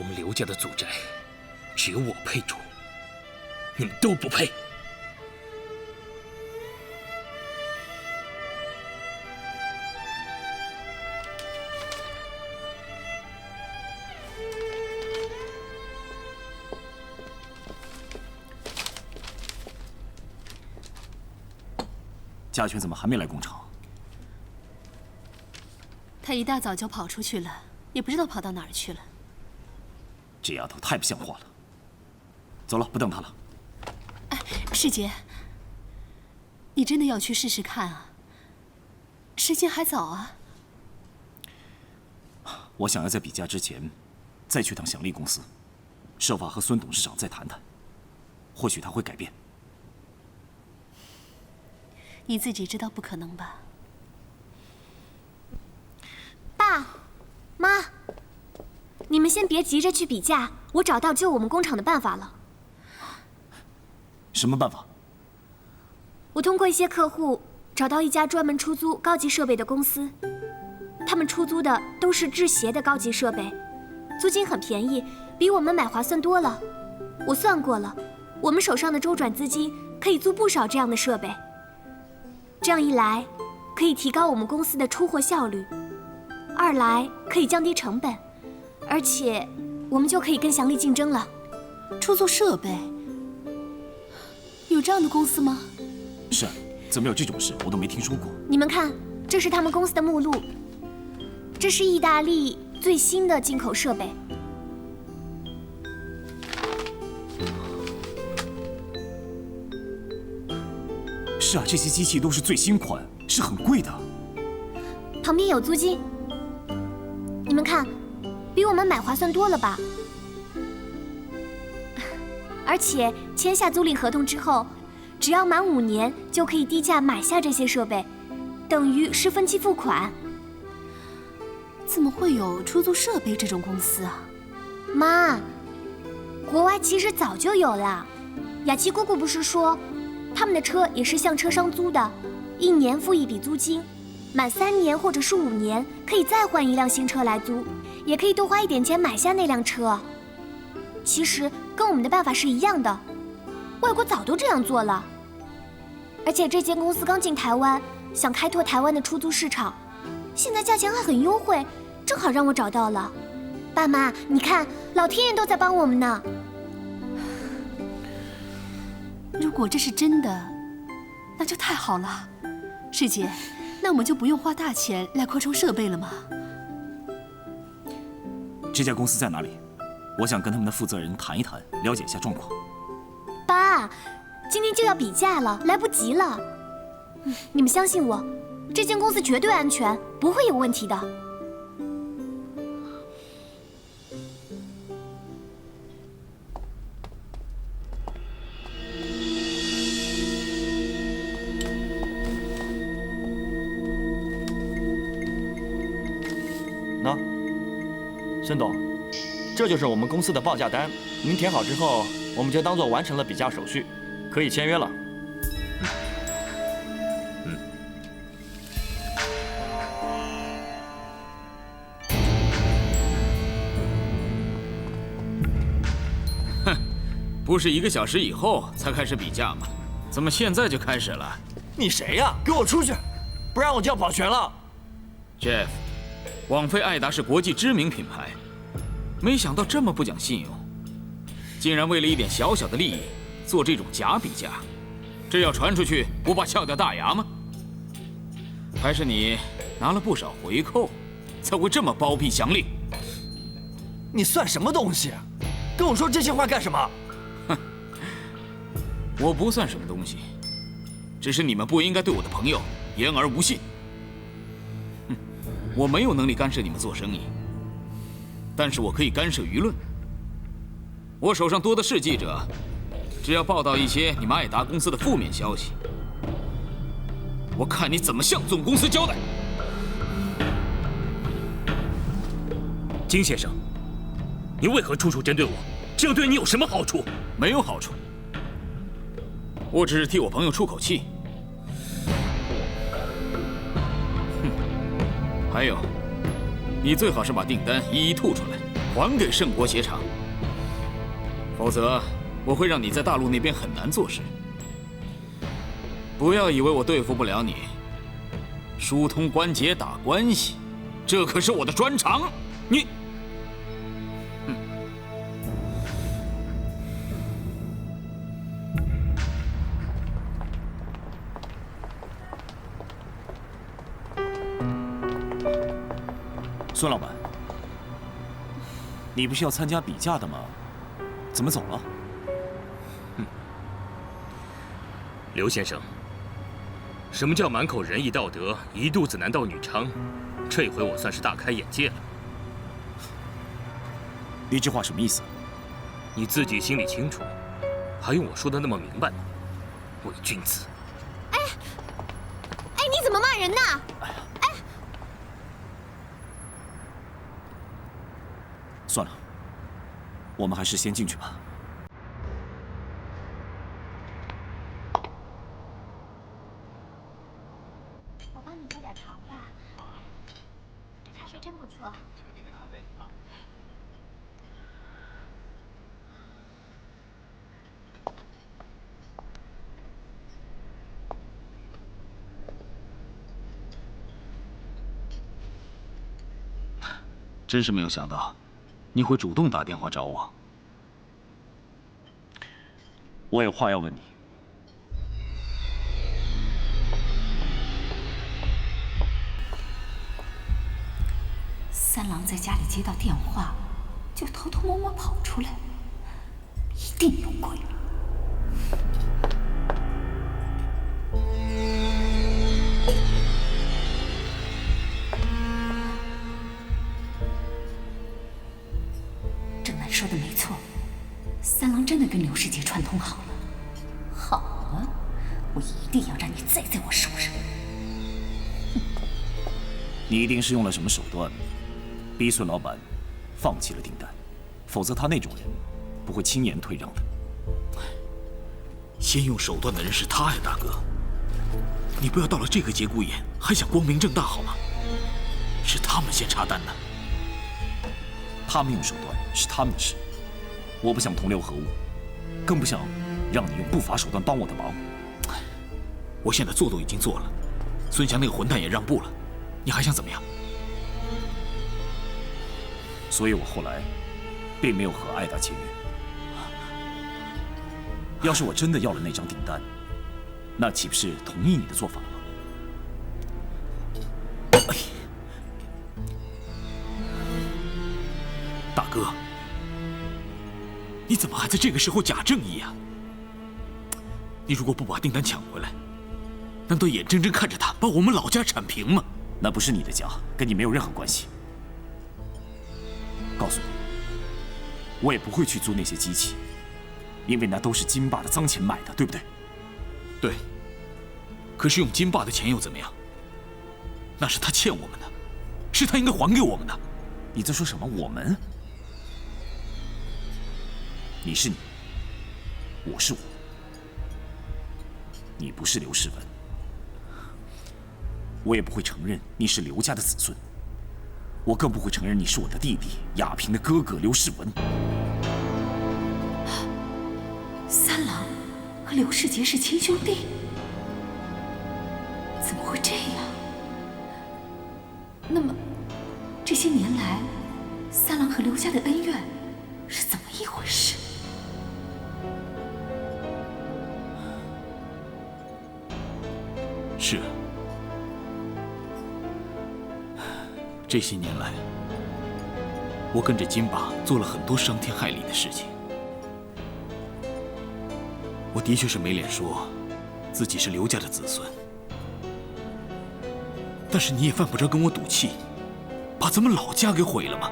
我们刘家的祖宅，只有我配住，你们都不配。嘉全怎么还没来工厂？他一大早就跑出去了，也不知道跑到哪儿去了。这丫头太不像话了。走了，不等她了。哎，世杰，你真的要去试试看啊？时间还早啊。我想要在比价之前，再去趟祥利公司，设法和孙董事长再谈谈，或许他会改变。你自己知道不可能吧？爸妈，你们先别急着去比价，我找到救我们工厂的办法了。什么办法？我通过一些客户找到一家专门出租高级设备的公司，他们出租的都是制鞋的高级设备，租金很便宜，比我们买划算多了。我算过了，我们手上的周转资金可以租不少这样的设备。这样一来，可以提高我们公司的出货效率；二来可以降低成本，而且我们就可以跟祥利竞争了。出租设备？有这样的公司吗？是啊，怎么有这种事？我都没听说过。你们看，这是他们公司的目录，这是意大利最新的进口设备。是啊，这些机器都是最新款，是很贵的。旁边有租金，你们看，比我们买划算多了吧？而且签下租赁合同之后，只要满5年就可以低价买下这些设备，等于是分期付款。怎么会有出租设备这种公司啊？妈，国外其实早就有了。雅琪姑姑不是说，他们的车也是向车商租的，1年付一笔租金，满3年或者是5年可以再换一辆新车来租，也可以多花一点钱买下那辆车。其实跟我们的办法是一样的，外国早都这样做了。而且这间公司刚进台湾，想开拓台湾的出租市场，现在价钱还很优惠，正好让我找到了。爸妈，你看，老天爷都在帮我们呢。如果这是真的，那就太好了。师姐，那我们就不用花大钱来扩充设备了吗？这家公司在哪里？我想跟他们的负责人谈一谈，了解一下状况。爸，今天就要比价了，来不及了。你们相信我，这间公司绝对安全，不会有问题的。那，孙董，这就是我们公司的报价单，您填好之后，我们就当做完成了比价手续，可以签约了。哼，不是1个小时以后才开始比价吗？怎么现在就开始了？你谁呀？给我出去，不然我就要保全了。Jeff， 网飞爱达是国际知名品牌，没想到这么不讲信用，竟然为了一点小小的利益做这种假比价，这要传出去，不怕笑掉大牙吗？还是你拿了不少回扣，才会这么包庇祥利？你算什么东西？跟我说这些话干什么？哼，我不算什么东西，只是你们不应该对我的朋友言而无信。我没有能力干涉你们做生意，但是我可以干涉舆论。我手上多的是记者，只要报道一些你们爱达公司的负面消息，我看你怎么向总公司交代。金先生，你为何处处针对我？这样对你有什么好处？没有好处，我只是替我朋友出口气。还有，你最好是把订单一一吐出来，还给圣国鞋厂，否则我会让你在大陆那边很难做事。不要以为我对付不了你，疏通关节、打关系，这可是我的专长。你，孙老板，你不是要参加比价的吗？怎么走了？刘先生，什么叫满口仁义道德，一肚子男盗女娼？这回我算是大开眼界了。你这话什么意思？你自己心里清楚，还用我说的那么明白吗？伪君子！哎，你怎么骂人呢？算了，我们还是先进去吧。我帮你喝点茶吧，茶水真不错。真是没有想到，你会主动打电话找我。我有话要问你。三郎在家里接到电话，就偷偷摸摸跑出来，一定有鬼。正南说的没错，三郎真的跟刘世杰串通好了。好啊，我一定要让你栽在我手上。你一定是用了什么手段，逼孙老板放弃了订单，否则他那种人不会轻言退让的。先用手段的人是他呀，大哥。你不要到了这个节骨眼还想光明正大好吗？是他们先插单的。他们用手段是他们的事，我不想同流合污，更不想让你用不法手段帮我的忙。我现在做都已经做了，孙强那个混蛋也让步了，你还想怎么样？所以我后来并没有和艾达签约。要是我真的要了那张订单，那岂不是同意你的做法了吗？大哥，你怎么还在这个时候假正义啊？你如果不把订单抢回来，难道眼睁睁看着他把我们老家铲平吗？那不是你的家，跟你没有任何关系。告诉你，我也不会去租那些机器，因为那都是金爸的脏钱买的，对不对？对。可是用金爸的钱又怎么样？那是他欠我们的，是他应该还给我们的。你在说什么？我们？你是你，我是我。你不是刘世文，我也不会承认你是刘家的子孙，我更不会承认你是我的弟弟亚平的哥哥刘世文。三郎和刘世杰是亲兄弟，怎么会这样？那么这些年来，三郎和刘家的恩怨是怎么一回事？是，这些年来，我跟着金爸做了很多伤天害理的事情。我的确是没脸说自己是刘家的子孙，但是你也犯不着跟我赌气，把咱们老家给毁了吗？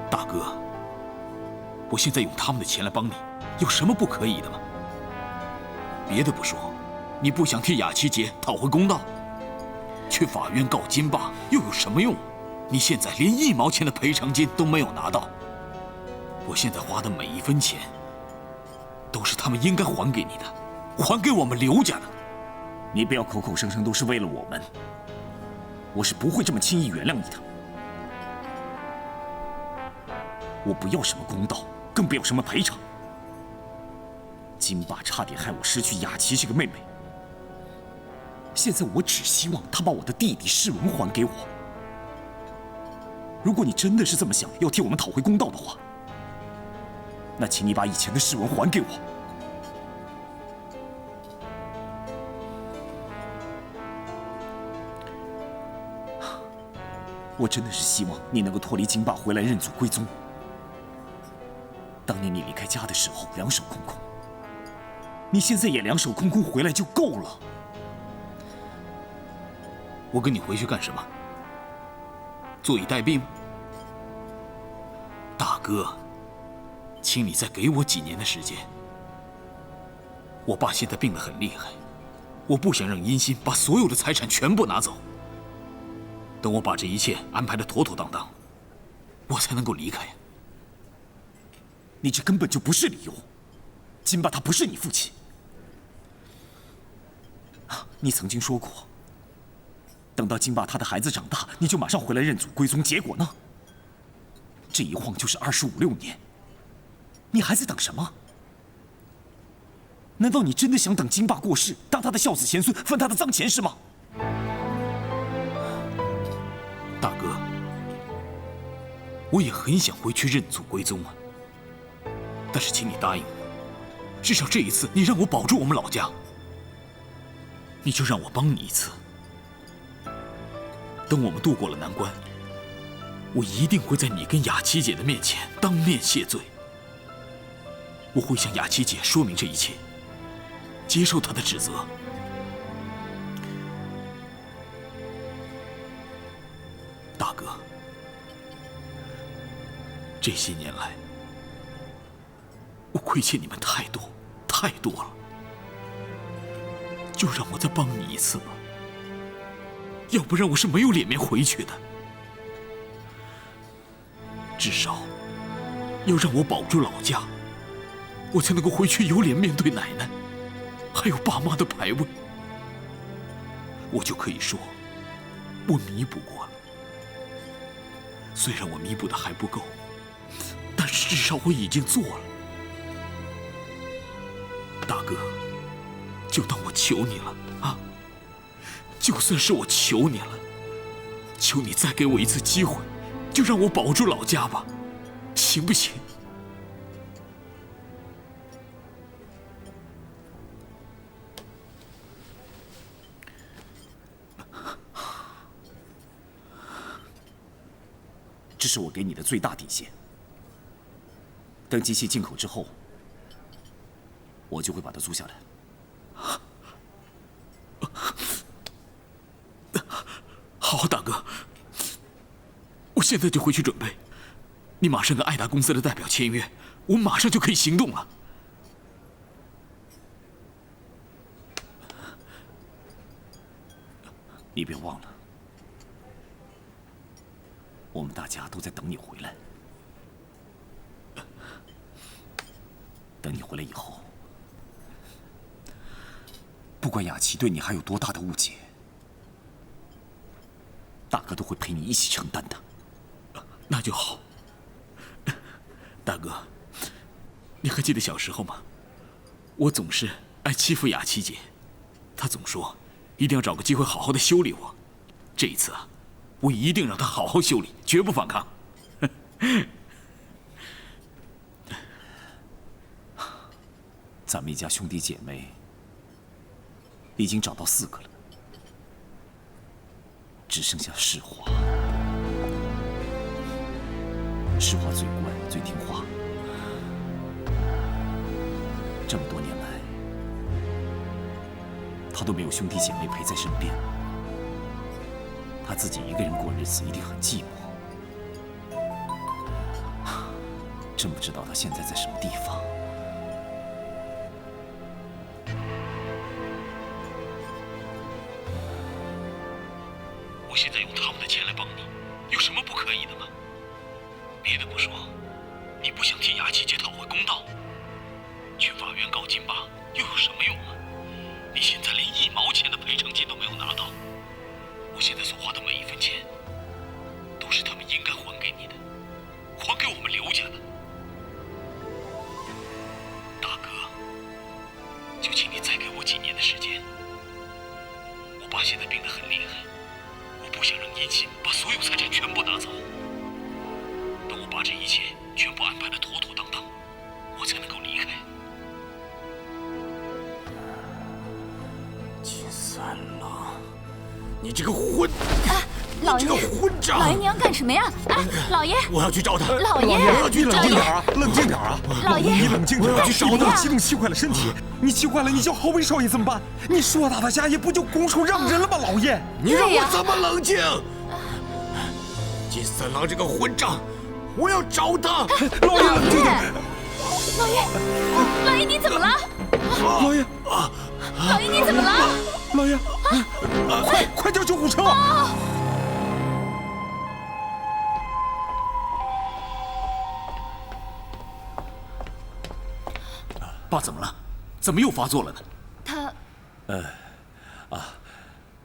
大哥，我现在用他们的钱来帮你，有什么不可以的吗？别的不说，你不想替雅琪姐讨回公道，去法院告金爸又有什么用？你现在连1毛钱的赔偿金都没有拿到，我现在花的每一分钱，都是他们应该还给你的，还给我们刘家的。你不要口口声声都是为了我们，我是不会这么轻易原谅你的。我不要什么公道，更不要什么赔偿。金爸差点害我失去雅琪这个妹妹，现在我只希望他把我的弟弟世文还给我。如果你真的是这么想要替我们讨回公道的话，那请你把以前的世文还给我。我真的是希望你能够脱离金霸，回来认祖归宗。当年你离开家的时候两手空空，你现在也两手空空回来就够了。我跟你回去干什么？坐以待毙吗？大哥，请你再给我几年的时间。我爸现在病得很厉害，我不想让殷鑫把所有的财产全部拿走。等我把这一切安排得妥妥当当，我才能够离开呀。你这根本就不是理由，金霸他不是你父亲。你曾经说过，等到金霸他的孩子长大，你就马上回来认祖归宗。结果呢？这一晃就是25、26年，你还在等什么？难道你真的想等金霸过世，当他的孝子贤孙，分他的脏钱是吗？大哥，我也很想回去认祖归宗啊。但是请你答应我，至少这一次你让我保住我们老家。你就让我帮你一次。等我们渡过了难关，我一定会在你跟雅琪姐的面前当面谢罪。我会向雅琪姐说明这一切，接受她的指责。大哥，这些年来，我亏欠你们太多太多了，就让我再帮你一次吧，要不然我是没有脸面回去的。至少要让我保住老家，我才能够回去有脸面对奶奶，还有爸妈的牌位。我就可以说，我弥补过了。虽然我弥补的还不够，但是至少我已经做了。大哥，就当我求你了啊！就算是我求你了，求你再给我一次机会，就让我保住老家吧，行不行？这是我给你的最大底线。等机器进口之后，我就会把它租下来。好，大哥，我现在就回去准备。你马上跟爱达公司的代表签约，我马上就可以行动了。你别忘了，我们大家都在等你回来。等你回来以后，不管雅琪对你还有多大的误解，大哥都会陪你一起承担的。那就好。大哥，你还记得小时候吗？我总是爱欺负雅琪姐，她总说一定要找个机会好好的修理我。这一次啊，我一定让她好好修理，绝不反抗。咱们一家兄弟姐妹已经找到4个了，只剩下世华。世华最乖最听话，这么多年来，他都没有兄弟姐妹陪在身边，他自己一个人过日子一定很寂寞。真不知道他现在在什么地方。我现在用他们的钱来帮你，有什么不可以的吗？别的不说，你不想替雅琪姐讨回公道，去法院告金霸又有什么用啊？你现在连1毛钱的赔偿金都没有拿到，我现在所花的每一分钱，都是他们应该还给你的，还给我们刘家的。大哥，就请你再给我几年的时间。我爸现在病得很厉害，我不想让殷鑫把所有财产全部拿走。等我把这一切全部安排得妥妥当当，我才能够离开。金三郎，你这个混！老这个混账！老爷，你要干什么呀？哎，老爷，我要去找他。老爷，我要去冷静点啊，冷静点啊！老爷，你冷静点，我要去找他。你激动气坏了身体，你气坏了，你叫郝威少爷怎么办？你硕大的家业不就拱手让人了吗？老爷，你让我怎么冷静？金三郎这个混账，我要找他！老爷，冷静点。老爷，你怎么了？老爷，老爷，你怎么了？老爷，快叫救护车！爸怎么了？怎么又发作了呢？他，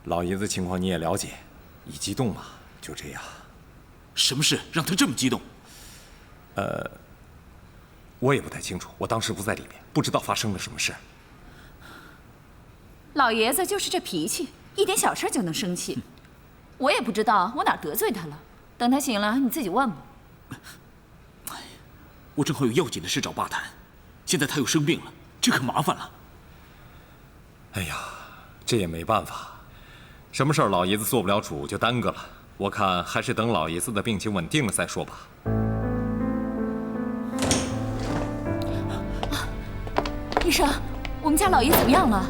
老爷子情况你也了解，一激动嘛，就这样。什么事让他这么激动？我也不太清楚，我当时不在里面，不知道发生了什么事。老爷子就是这脾气，一点小事就能生气。我也不知道我哪儿得罪他了，等他醒了你自己问吧。我正好有要紧的事找爸谈，现在他又生病了，这可麻烦了。哎呀，这也没办法，什么事儿老爷子做不了主就耽搁了。我看还是等老爷子的病情稳定了再说吧。医生，我们家老爷怎么样了？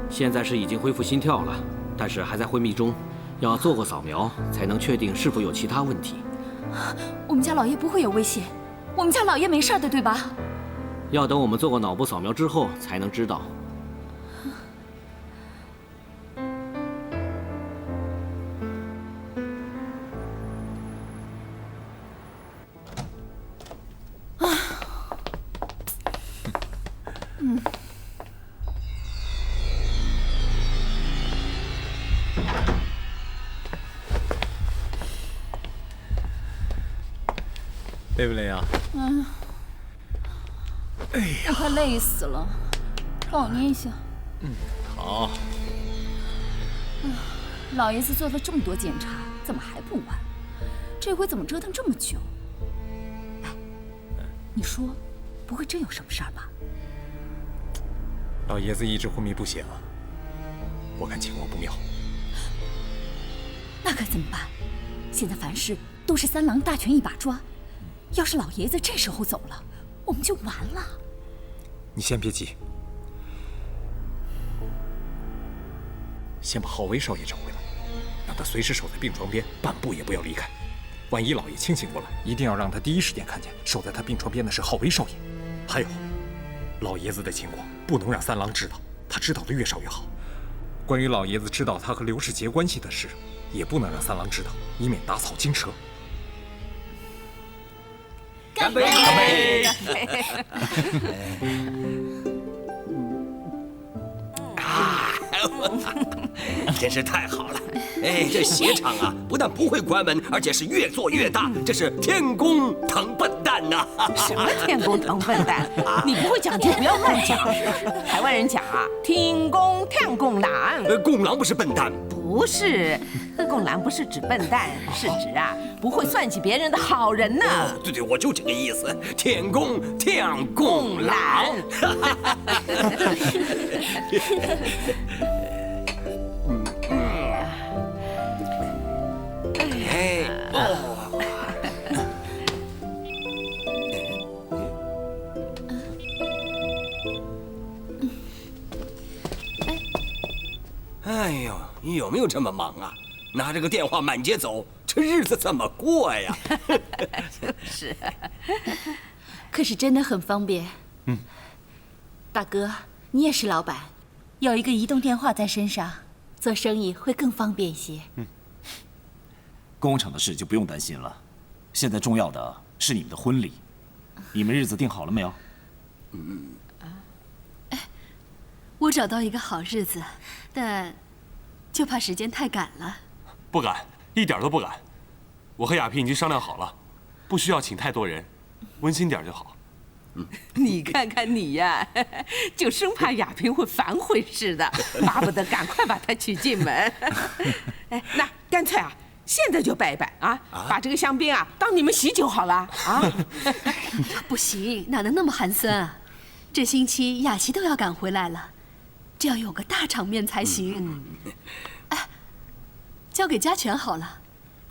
现在是已经恢复心跳了，但是还在昏迷中，要做过扫描才能确定是否有其他问题。我们家老爷不会有危险，我们家老爷没事的，对吧？要等我们做过脑部扫描之后才能知道。累不累啊？哎呀，我快累死了，让我捏一下。好。老爷子做了这么多检查，怎么还不完？这回怎么折腾这么久？哎，你说，不会真有什么事儿吧？老爷子一直昏迷不醒，我看情况不妙。那可怎么办？现在凡事都是三郎大权一把抓，要是老爷子这时候走了，我们就完了。你先别急，先把郝威少爷找回来，让他随时守在病床边，半步也不要离开。万一老爷清醒过来，一定要让他第一时间看见守在他病床边的是郝威少爷。还有，老爷子的情况不能让三郎知道，他知道的越少越好。关于老爷子知道他和刘世杰关系的事，也不能让三郎知道，以免打草惊蛇。干杯！干杯！干杯！真是太好了！哎，这鞋厂啊，不但不会关门，而且是越做越大，这是天公疼笨蛋呐！什么天公疼笨蛋？你不会讲就不要乱讲。台湾人讲啊，天公疼公狼。公狼不是笨蛋。不是，公狼不是指笨蛋，是指啊不会算计别人的好人呢。对对，我就这个意思。天公疼公狼。哎呦，你有没有这么忙啊？拿着个电话满街走，这日子怎么过呀？是，可是真的很方便。大哥，你也是老板，有一个移动电话在身上，做生意会更方便一些。工厂的事就不用担心了，现在重要的是你们的婚礼，你们日子定好了没有？我找到一个好日子，但就怕时间太赶了。不赶，一点都不赶。我和亚萍已经商量好了，不需要请太多人，温馨点就好。你看看你呀，就生怕亚萍会反悔似的，巴不得赶快把她娶进门。哎，那干脆啊，现在就拜一拜啊，把这个香槟啊当你们喜酒好了啊。不行，哪能那么寒酸啊？这星期雅琪都要赶回来了，这要有个大场面才行。哎，交给家全好了，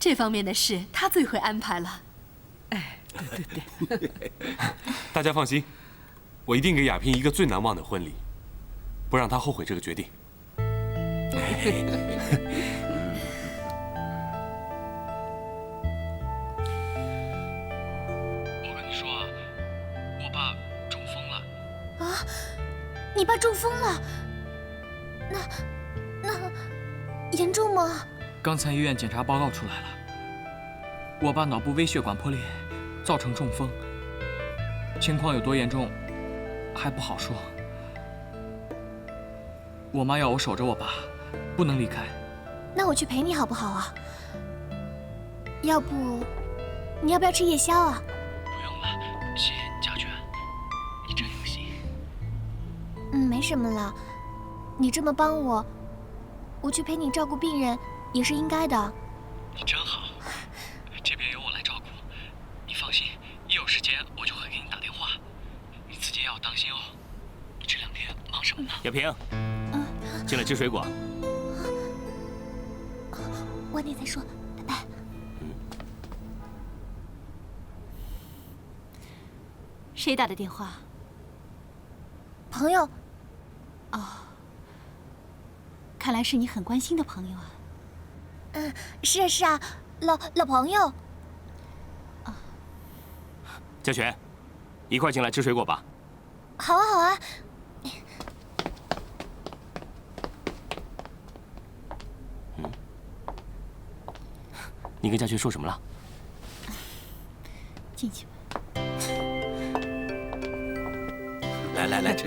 这方面的事他最会安排了。哎，对。大家放心，我一定给亚萍一个最难忘的婚礼，不让她后悔这个决定。我跟你说啊，我爸中风了。啊，你爸中风了？那严重吗？刚才医院检查报告出来了，我爸脑部微血管破裂，造成中风，情况有多严重还不好说。我妈要我守着我爸，不能离开。那我去陪你好不好啊？要不，你要不要吃夜宵啊？不用了，谢谢你，家娟，你真有心。没什么了，你这么帮我，我去陪你照顾病人也是应该的。你真好，这边由我来照顾，你放心，一有时间我就会给你打电话，你自己也要当心哦。你这2天忙什么呢？亚萍，进来吃水果。晚点再说，拜拜。谁打的电话？朋友。哦，看来是你很关心的朋友啊。是啊，老朋友。嘉璇，一块进来吃水果吧。好啊。你跟嘉璇说什么了？进去吧。来，吃。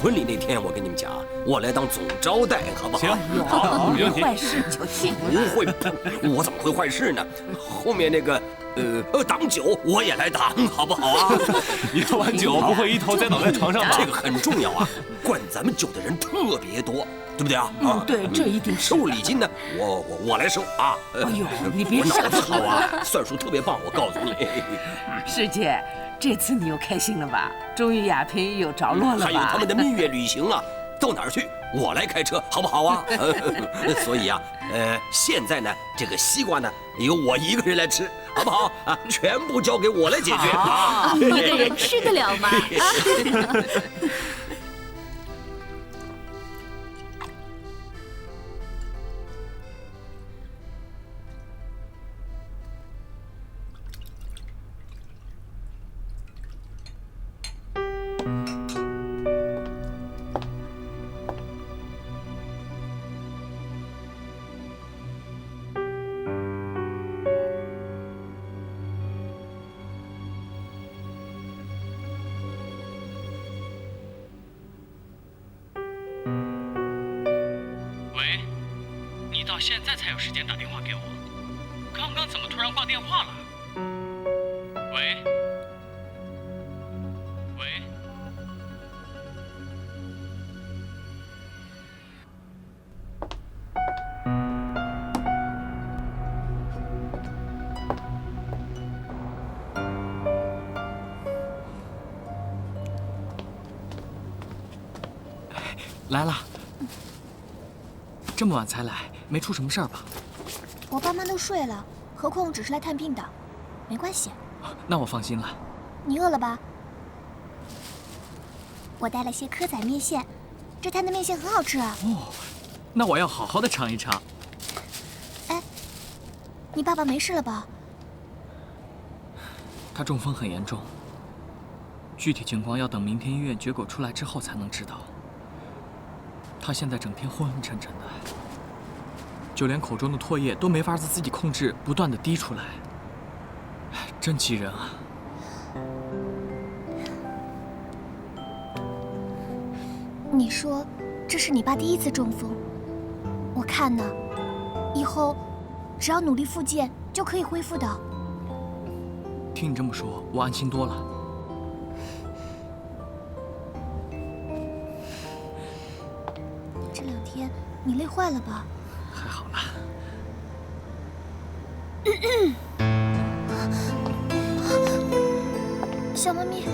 婚礼那天，我跟你们讲，我来当总招待，好不好？行，好，没坏事就进。不会，我怎么会坏事呢？后面那个，挡酒我也来挡，好不好啊？你喝完酒不会一头栽倒在床上吧？这个很重要啊，灌咱们酒的人特别多，对不对啊？对，这一定是。收礼金呢，我来收啊。哎呦，你别我脑子好啊，算术特别棒，我告诉你。师姐。这次你又开心了吧？终于亚萍有着落了吧？还有他们的蜜月旅行啊，到哪儿去？我来开车，好不好啊？所以啊，现在呢，这个西瓜呢，由我一个人来吃，好不好啊？全部交给我来解决啊！一个人吃得了吗？到现在才有时间打电话给我，刚刚怎么突然挂电话了？喂？来了，这么晚才来，没出什么事儿吧？我爸妈都睡了，何况只是来探病的，没关系。那我放心了。你饿了吧？我带了些蚵仔面线，这摊的面线很好吃啊。哦，那我要好好的尝一尝。哎，你爸爸没事了吧？他中风很严重，具体情况要等明天医院结果出来之后才能知道。他现在整天昏昏沉沉的，就连口中的唾液都没法自己控制，不断的滴出来，真急人啊！你说这是你爸第一次中风，我看呢，以后只要努力复健就可以恢复的。听你这么说，我安心多了。这2天你累坏了吧？还好啦。小猫咪，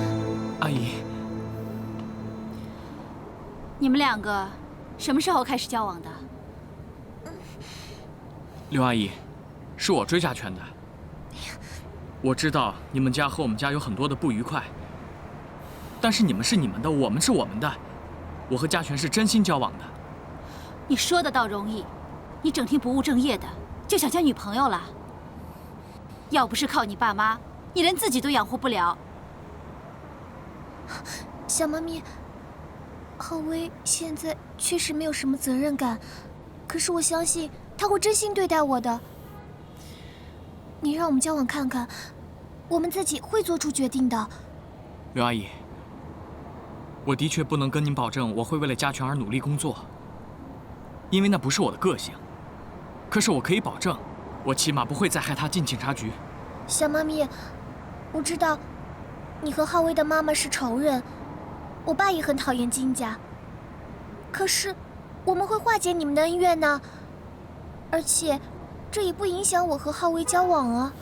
阿姨，你们2个什么时候开始交往的？刘阿姨，是我追嘉全的。我知道你们家和我们家有很多的不愉快，但是你们是你们的，我们是我们的。我和嘉全是真心交往的。你说的倒容易，你整天不务正业的，就想交女朋友了。要不是靠你爸妈，你连自己都养活不了。小妈咪，浩威现在确实没有什么责任感，可是我相信他会真心对待我的。你让我们交往看看，我们自己会做出决定的。刘阿姨，我的确不能跟您保证我会为了嘉全而努力工作，因为那不是我的个性。可是我可以保证，我起码不会再害他进警察局。小妈咪，我知道你和浩威的妈妈是仇人，我爸也很讨厌金家。可是我们会化解你们的恩怨呢，而且这也不影响我和浩威交往啊。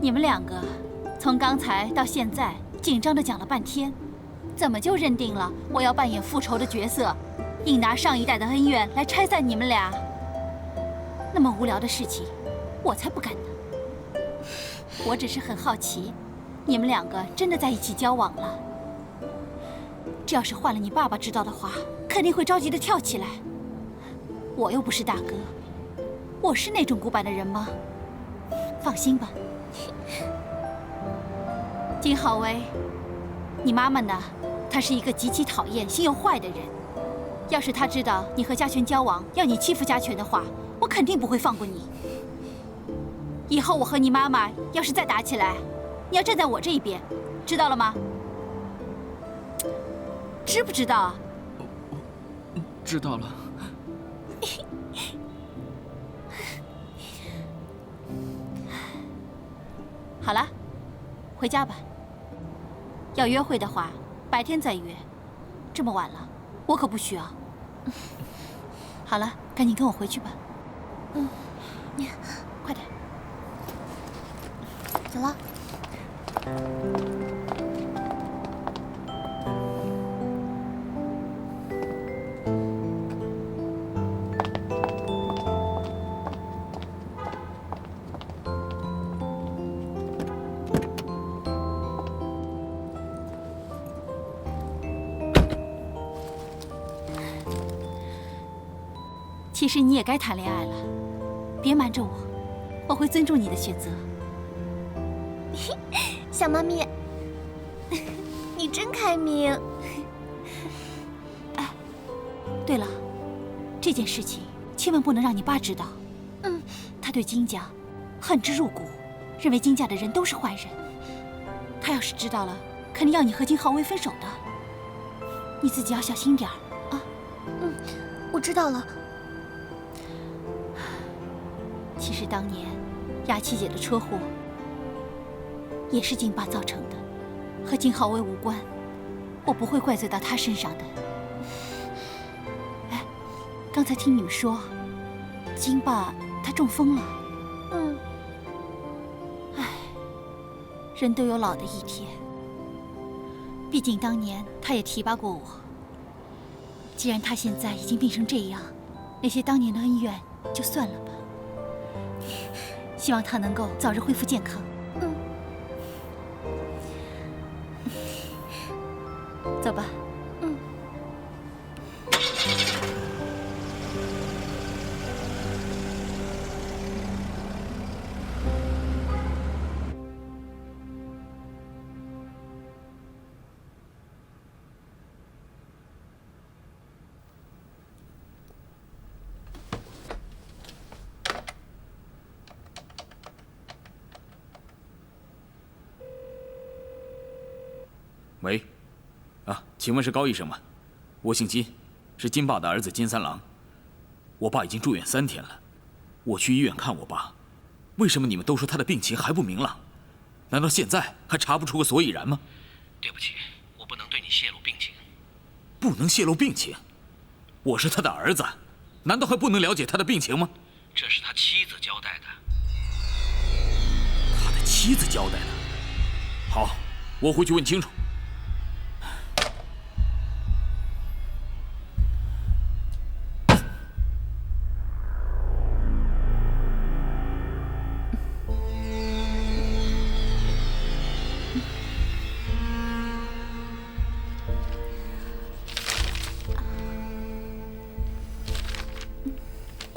你们两个从刚才到现在紧张的讲了半天，怎么就认定了我要扮演复仇的角色，硬拿上一代的恩怨来拆散你们俩？那么无聊的事情，我才不干呢。我只是很好奇，你们两个真的在一起交往了？这要是换了你爸爸知道的话，肯定会着急的跳起来。我又不是大哥，我是那种古板的人吗？放心吧。金浩威，你妈妈呢？她是一个极其讨厌、心又坏的人。要是她知道你和嘉全交往，要你欺负嘉全的话，我肯定不会放过你。以后我和你妈妈要是再打起来，你要站在我这一边，知道了吗？知不知道啊？知道了。好了，回家吧。要约会的话，白天再约。这么晚了，我可不需要。好了，赶紧跟我回去吧。快点。走了。其实你也该谈恋爱了，别瞒着我，我会尊重你的选择。小妈咪，你真开明。哎，对了，这件事情千万不能让你爸知道。他对金家恨之入骨，认为金家的人都是坏人。他要是知道了，肯定要你和金浩威分手的。你自己要小心点儿啊。我知道了。其实当年雅琪姐的车祸也是金爸造成的，和金浩威无关，我不会怪罪到他身上的。哎，刚才听你们说，金爸他中风了。哎，人都有老的一天。毕竟当年他也提拔过我。既然他现在已经病成这样，那些当年的恩怨就算了吧。希望他能够早日恢复健康。走吧。喂，请问是高医生吗？我姓金，是金爸的儿子金三郎。我爸已经住院3天了，我去医院看我爸，为什么你们都说他的病情还不明朗？难道现在还查不出个所以然吗？对不起，我不能对你泄露病情。不能泄露病情？我是他的儿子，难道还不能了解他的病情吗？这是他妻子交代的。他的妻子交代的？好，我回去问清楚。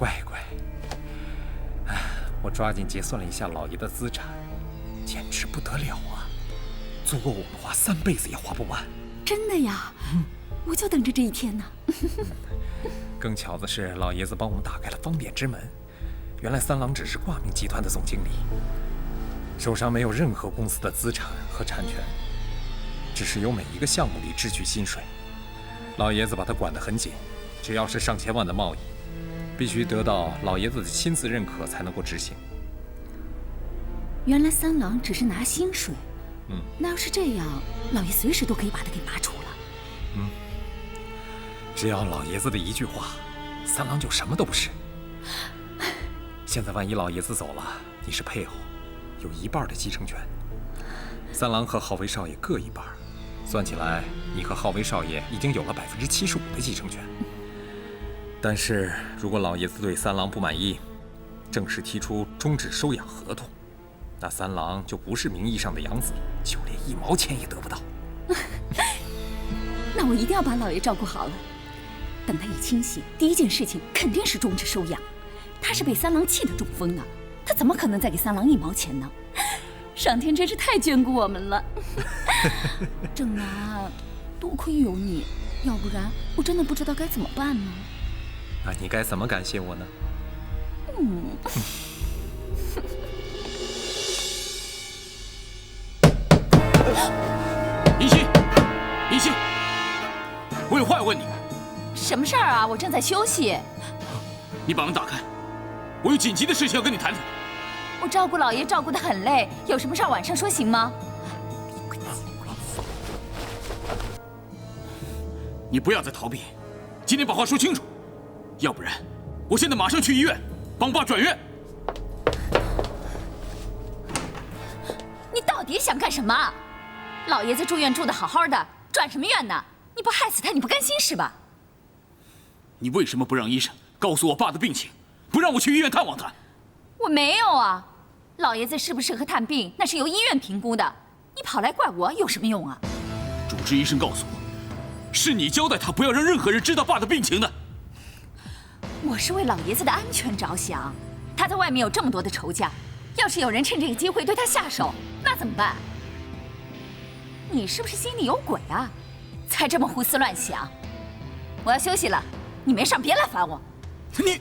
乖乖，我抓紧结算了一下老爷的资产，简直不得了啊！足够我们花3辈子也花不完。真的呀？我就等着这一天呢。更巧的是，老爷子帮我们打开了方便之门。原来三郎只是挂名集团的总经理，手上没有任何公司的资产和产权，只是由每一个项目里支取薪水。老爷子把他管得很紧，只要是上千万的贸易，必须得到老爷子的亲自认可才能够执行。原来三郎只是拿薪水。那要是这样，老爷随时都可以把他给拔除了。只要老爷子的一句话，三郎就什么都不是。现在万一老爷子走了，你是配偶，有1半的继承权。三郎和浩威少爷各1半，算起来，你和浩威少爷已经有了75%的继承权。但是如果老爷子对三郎不满意，正式提出终止收养合同，那三郎就不是名义上的养子，就连1毛钱也得不到。那我一定要把老爷照顾好了。等他一清醒，第一件事情肯定是终止收养。他是被三郎气得中风的，他怎么可能再给三郎1毛钱呢？上天真是太眷顾我们了。正南，多亏有你，要不然我真的不知道该怎么办呢。那你该怎么感谢我呢？一心，我有话要问你。什么事儿啊？我正在休息。你把门打开，我有紧急的事情要跟你谈谈。我照顾老爷照顾得很累，有什么事儿晚上说行吗？你不要再逃避，今天把话说清楚，要不然我现在马上去医院帮爸转院。你到底想干什么？老爷子住院住得好好的，转什么院呢？你不害死他，你不甘心是吧？你为什么不让医生告诉我爸的病情，不让我去医院探望他？我没有啊，老爷子适不适合探病，那是由医院评估的，你跑来怪我有什么用啊？主治医生告诉我，是你交代他不要让任何人知道爸的病情的。我是为老爷子的安全着想，他在外面有这么多的仇家，要是有人趁这个机会对他下手，那怎么办？你是不是心里有鬼啊？才这么胡思乱想。我要休息了，你没事别来烦我。你。